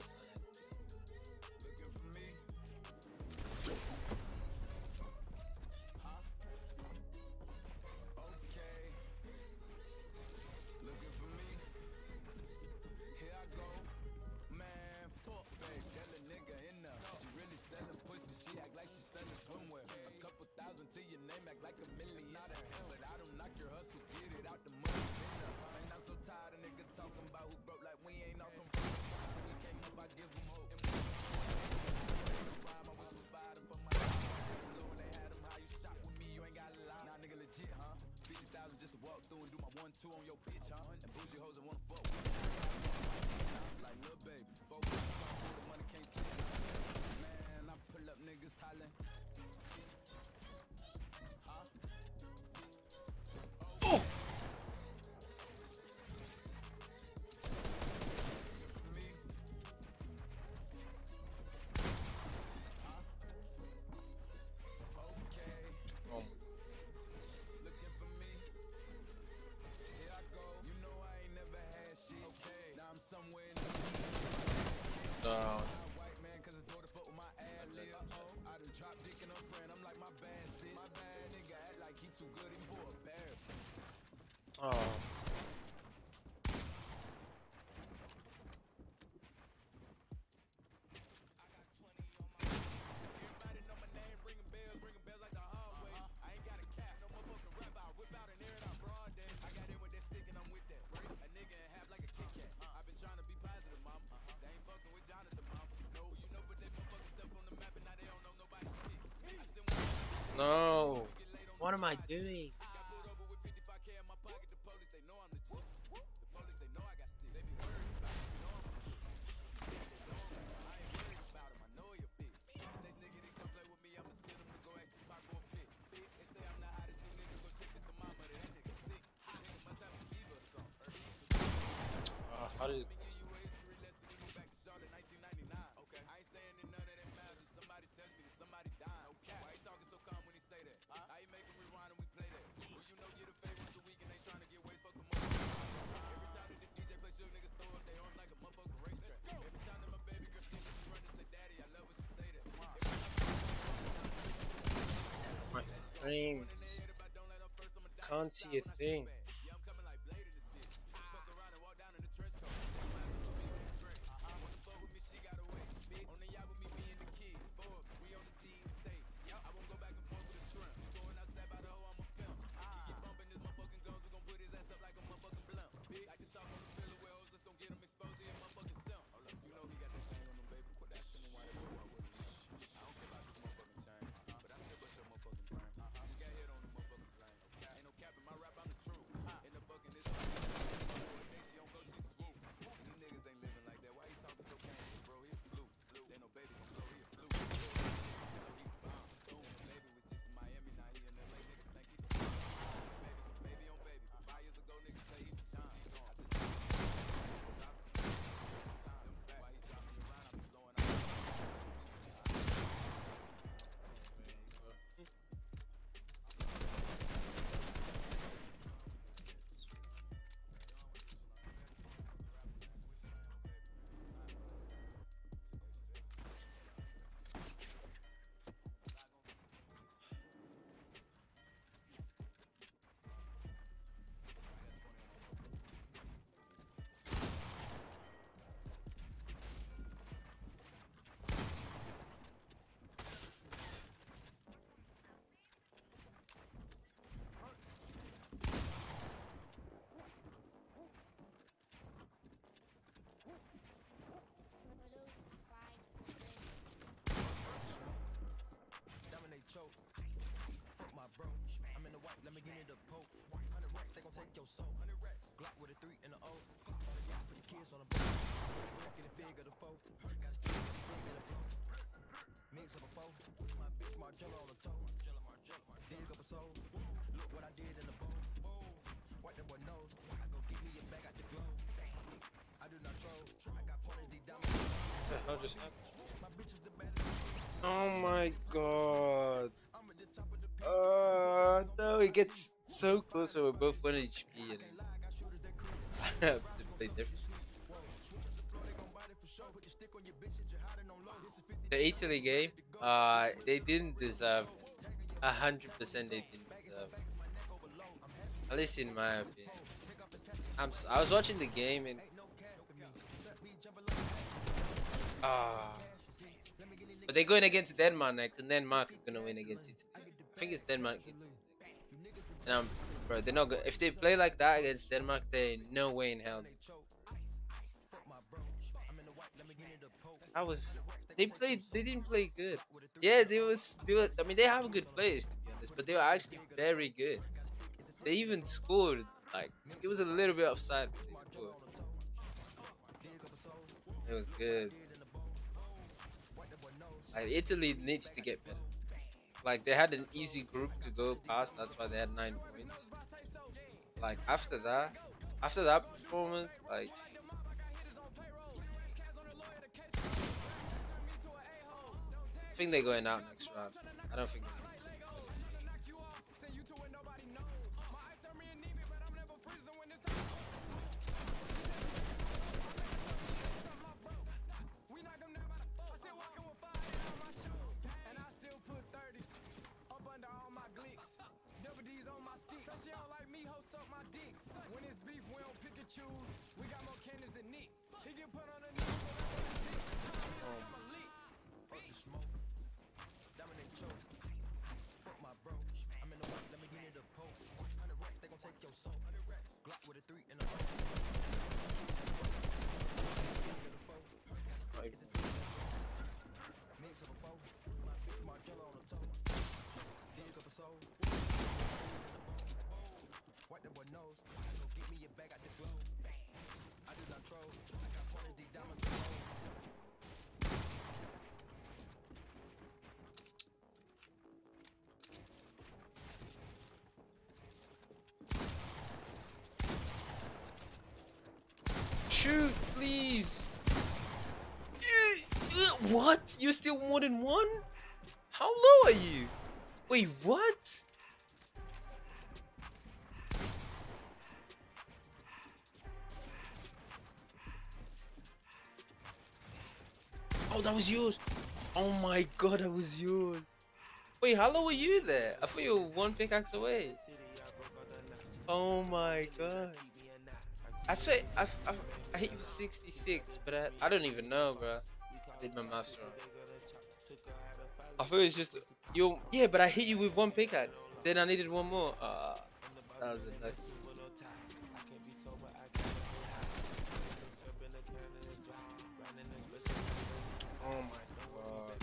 Oh. No. What am I doing? How did my frames? Can't see a thing. What the hell just happened? Oh my god. No, it gets so close when we're both 1 HP and I have to play different. The Italy game, they didn't deserve 100%. They didn't deserve. At least in my opinion. I was watching the game and but they're going against Denmark next, and Denmark is gonna win against Italy. I think it's Denmark. And bro, they're not good. If they play like that against Denmark, there ain't no way in hell. They didn't play good. Yeah, they were. I mean, they have good players to be honest, but they were actually very good. They even scored. Like it was a little bit offside, but they scored. It was good. Like, Italy needs to get better. Like they had an easy group to go past. That's why they had 9 points. Like after that performance, like. I think they're going out next round. I don't think. Shoot, please. What? You're still more than 1? How low are you? Wait, what? Oh, that was yours. Oh my god, that was yours. Wait, how low were you there? I thought you were 1 pickaxe away. Oh my god. I swear, I hit you for 66, but I don't even know, bro. I did my maths wrong. I thought it was just you. Yeah, but I hit you with 1 pickaxe. Then I needed 1 more. That was a lucky. Oh my god.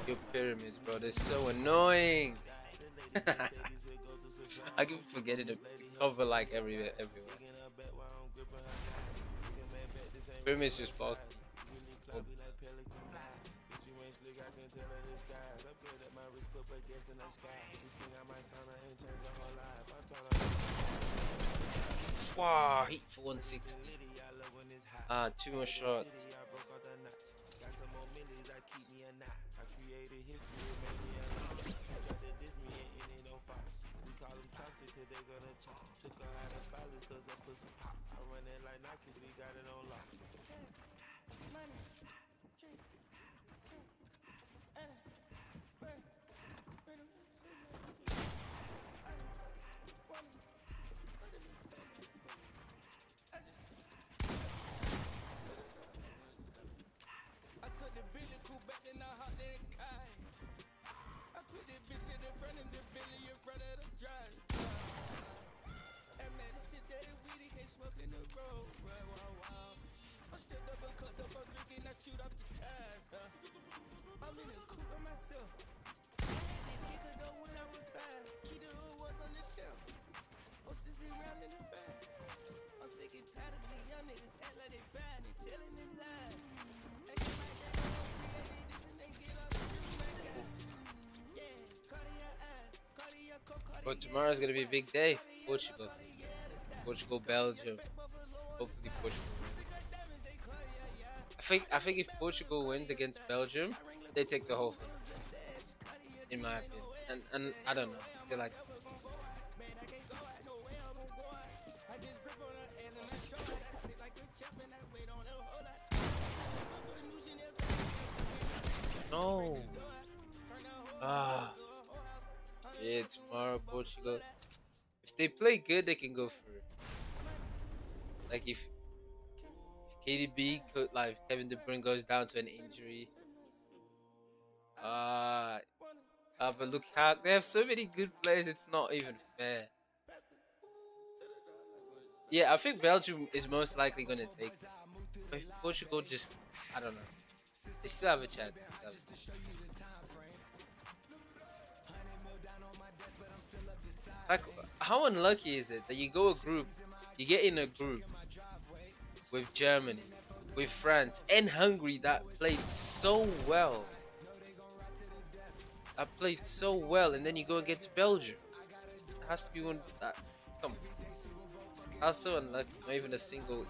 Your pyramids, bro. They're so annoying. I keep forgetting to cover like everywhere. Pyramids just block. Oh. Wow, hit for 160. 2 more shots. I'm in the coupe by myself. Kick it up when I refine. Keep the hood was on the But tomorrow's gonna be a big day. Portugal, Belgium. Hopefully Portugal wins. I think if Portugal wins against Belgium, they take the whole thing. In my opinion, and I don't know. I feel like. No. Yeah, tomorrow Portugal. If they play good, they can go through. Like if KDB, like Kevin De Bruyne goes down to an injury. But look how they have so many good players. It's not even fair. Yeah, I think Belgium is most likely gonna take it. But if Portugal just, I don't know. They still have a chance. Like, how unlucky is it that you get in a group with Germany, with France, and Hungary that played so well. And then you go against Belgium. It has to be one that. Come on. I was so unlucky. Not even a single easy.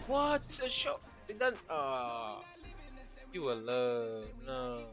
What a shot! It done. You alone. No.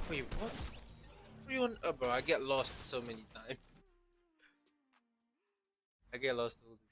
Wait, what? Bro, I get lost so many times. I get lost all the time.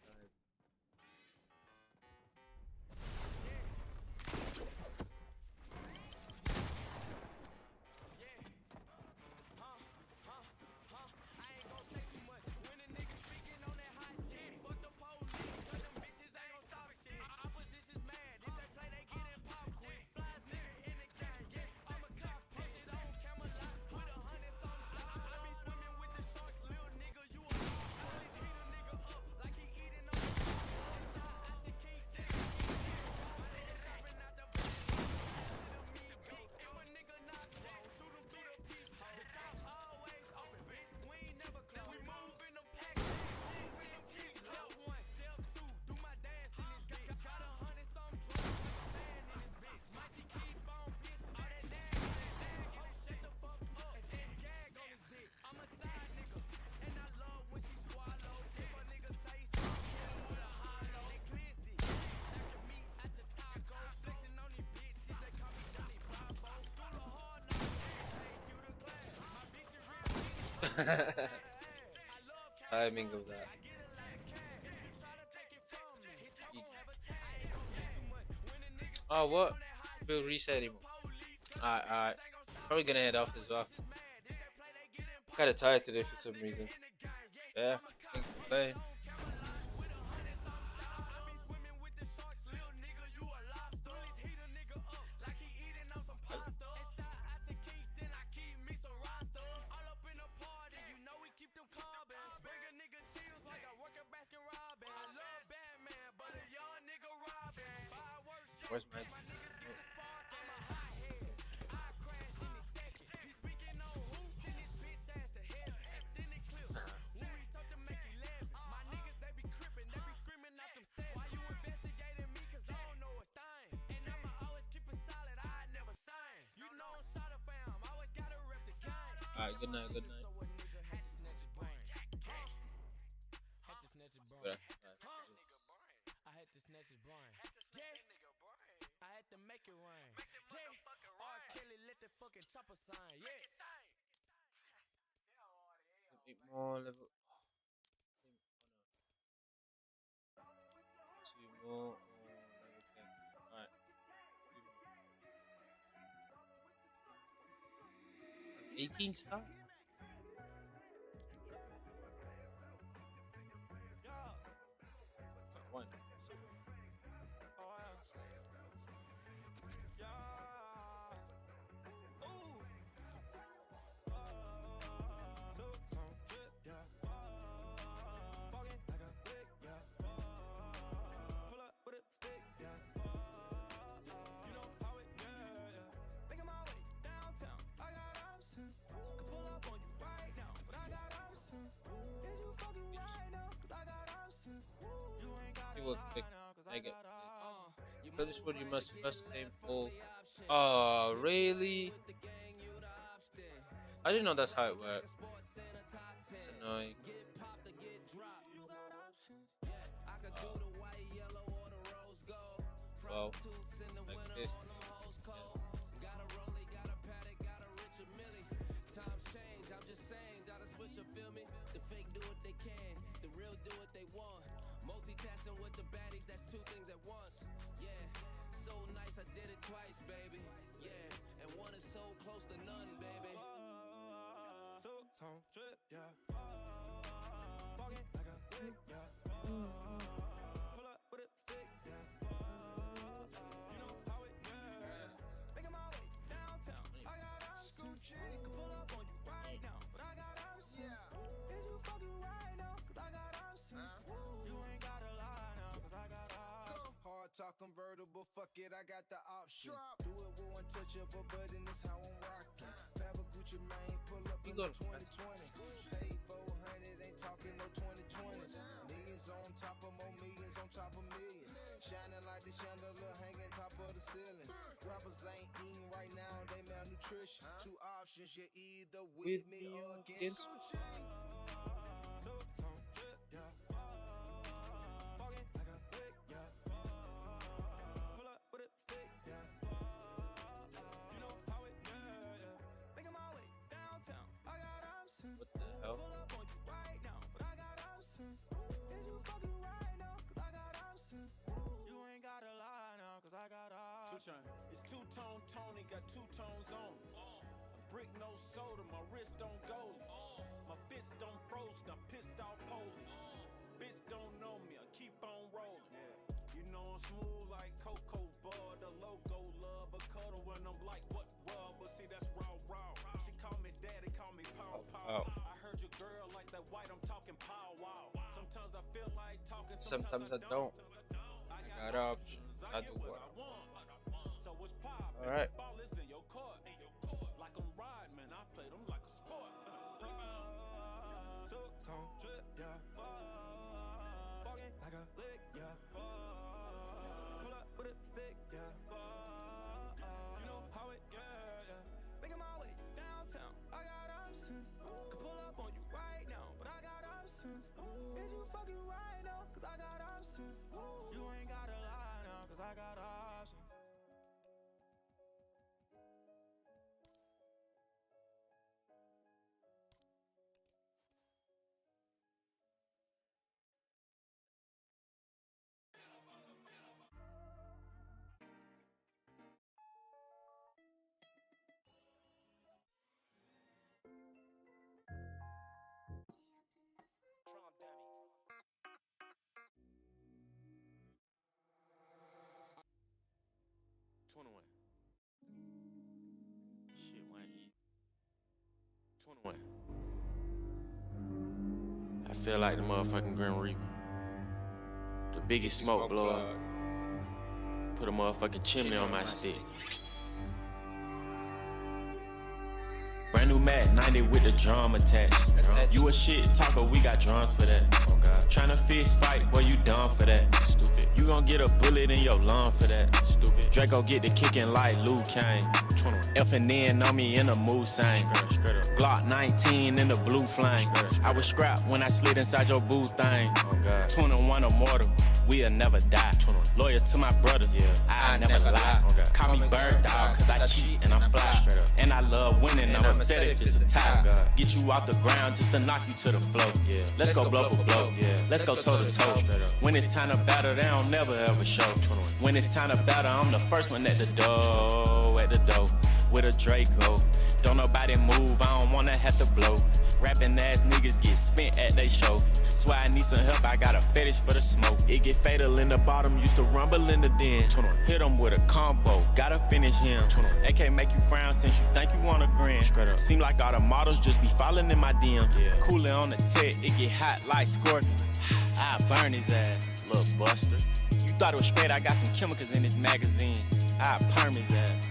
Timing of that. Oh, what? We'll reset anymore. Alright. Probably gonna head off as well. Kinda tired today for some reason. Yeah, thanks for playing. Where's my... Alright, good night. More level. 2 more. Level 10. Alright. 18 star. a quick nugget. So this would you must first name full. Oh, really? I didn't know that's how it works. It's annoying. Well, like this. Multitasking with the baddies, that's two things at once. Yeah, so nice, I did it twice, baby. Yeah, and one is so close to none, baby. Two-tone drip, yeah. Walking like a lick, yeah. Pull up with a stick, yeah. You know how it goes. Making my way downtown. I got options. Could pull up on you right now, but I got options. Is you fucking right now? 'Cause I got options. You ain't gotta lie now, 'cause I got options. Hard talk convertible, fuck it, I got the option. Do it with untouchable, but in this how I'm rocking. Fabba Gucci Mane, pull up in 2020. Pay 400, ain't talking no 2020s. Millions on top of more millions on top of millions. Shining like the chandelier hanging top of the ceiling. Rappers ain't eating right now, they malnutrition. Two options, you're either with me or against. What the hell? It's two-tone Tony, got two tones on. A brick no soda, my wrist don't go. My fist don't froze, got pissed off police. Bitch don't know me, I keep on rolling. You know I'm smooth like Cocoa Bud, the logo love a cuddle when I'm like what rub, but see that's raw. She call me daddy, call me pow. I heard your girl like that white, I'm talking pow wow. Sometimes I feel like talking, Sometimes I don't. I got options. I do what I want. Alright. Like I'm riding, man, I play them like a sport. Two-tone drip, yeah. Walking like a lick, yeah. Pull up with a stick, yeah. You know how it goes, yeah. Making my way downtown, I got options. Could pull up on you right now, but I got options. Is you fucking right now? 'Cause I got options. You ain't gotta lie now, 'cause I got options. Shit went easy. 21. I feel like the motherfucking Grim Reaper. The biggest smoke blower. Put a motherfucking chimney on my stick. Brand new Mac 90 with the drum attached. You a shit talker, we got drums for that. Oh God. Tryna fist fight, boy, you dumb for that. Stupid. You gon' get a bullet in your lung for that. Stupid. Draco get the kicking like Luke Kane. F&N on me in a mood sang. Glock 19 in the blue flame. I was scrapped when I slid inside your boo thing. Oh God. 21 immortal, we'll never die. Loyal to my brothers, I never lie. Okay. Call me bird dog, 'cause I cheat and I'm fly. And I love winning, I'ma set if it's a tie. Get you off the ground just to knock you to the floor. Let's go blow for blow. Let's go toe to toe. When it's time to battle, they don't never ever show. When it's time to battle, I'm the first one at the door, with a Draco. Don't nobody move, I don't wanna have to blow. Rapping ass niggas get spent at they show. Swear I need some help, I got a fetish for the smoke. It get fatal in the bottom, used to rumble in the den. Hit him with a combo, gotta finish him. AK make you frown since you think you wanna grin. Seem like all the models just be falling in my DMs. Cooling on the tech, it get hot like Scorpion. I burn his ass, little buster. You thought it was straight, I got some chemicals in this magazine. I perm his ass.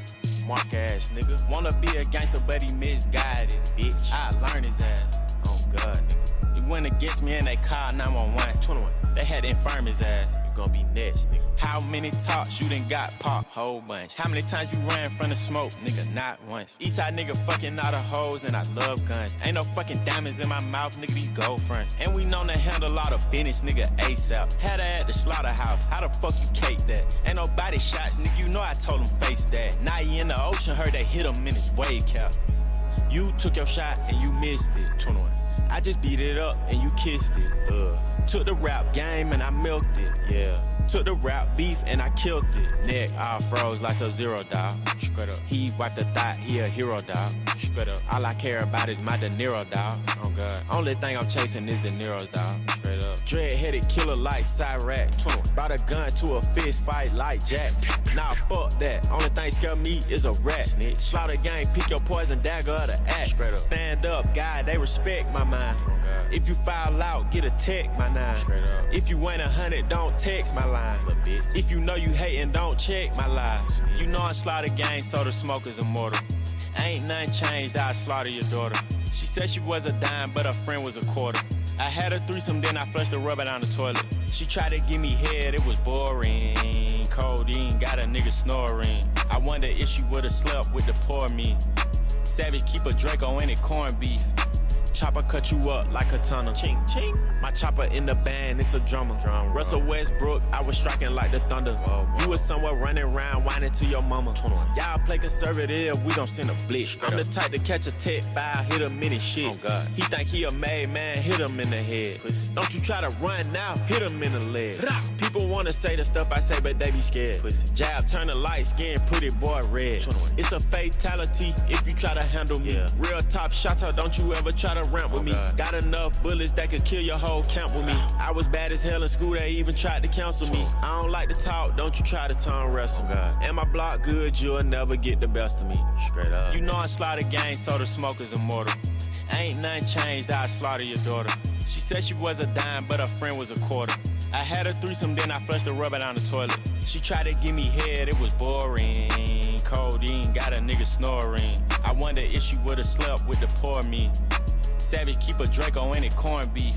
Mark ass nigga. Wanna be a gangster, but he misguided, bitch. I learn his ass. Oh God, nigga. went against me and they called 911. 21. They had to infirm his ass. You gonna be next, nigga. How many talks you done got popped? Whole bunch. How many times you ran from the smoke? Nigga, not once. Eastside nigga fucking all the hoes and I love guns. Ain't no fucking diamonds in my mouth, nigga, these gold front. And we known to handle all the business, nigga, ASAP. Had her at the slaughterhouse. How the fuck you cake that? Ain't no body shots, nigga, you know I told him face that. Now he in the ocean, heard they hit him in his wave cap. You took your shot and you missed it. 21. I just beat it up and you kissed it. Took the rap game and I milked it. Yeah. Took the rap beef and I killed it. Neck all froze like Sub-Zero, dog. Straight up. He wiped the thought, he a hero, dog. Straight up. All I care about is my De Niro, dog. Oh God. Only thing I'm chasing is De Niro's, dog. Straight up. Dread-headed killer like Cyrax. Brought a gun to a fist fight like Jack. Nah, fuck that. Only thing scare me is a rat. Snitch. Slaughter gang, pick your poison dagger or the axe. Straight up. Stand up, guy, they respect my mind. Oh God. If you foul out, get a tech, my nine. Straight up. If you ain't 100, don't text my line. If you know you hating, don't check my lies. You know I slaughter gang, so the smoke is immortal. Ain't nothing changed, I slaughter your daughter. She said she was a dime, but her friend was a quarter. I had a threesome, then I flushed the rubber down the toilet. She tried to give me head, it was boring. Codeine got a nigga snoring. I wonder if she would've slept with the poor me. Savage keep a Draco in it, corned beef. Chopper cut you up like a tunnel. Ching, ching. My chopper in the band, it's a drummer. Russell Westbrook, I was striking like the thunder. You was somewhere running around, whining to your mama. Y'all play conservative, we gon' send a blitz. I'm the type to catch a tech file, hit him in his shit. Oh God. He think he a made man, hit him in the head. Don't you try to run now, hit him in the leg. People wanna say the stuff I say, but they be scared. Jab, turn the light skin, pretty boy red. It's a fatality if you try to handle me. Real top shotter, don't you ever try to ramp with me. Got enough bullets that could kill your whole camp with me. I was bad as hell in school, they even tried to counsel me. I don't like to talk, don't you try to tongue wrestle. And my block good, you'll never get the best of me. Straight up. You know I slaughter gang, so the smoke is immortal. Ain't nothing changed, I slaughter your daughter. She said she was a dime, but her friend was a quarter. I had a threesome, then I flushed the rubber down the toilet. She tried to give me head, it was boring. Codeine got a nigga snoring. I wonder if she would've slept with the poor me. Savage keep a Draco in it, corned beef.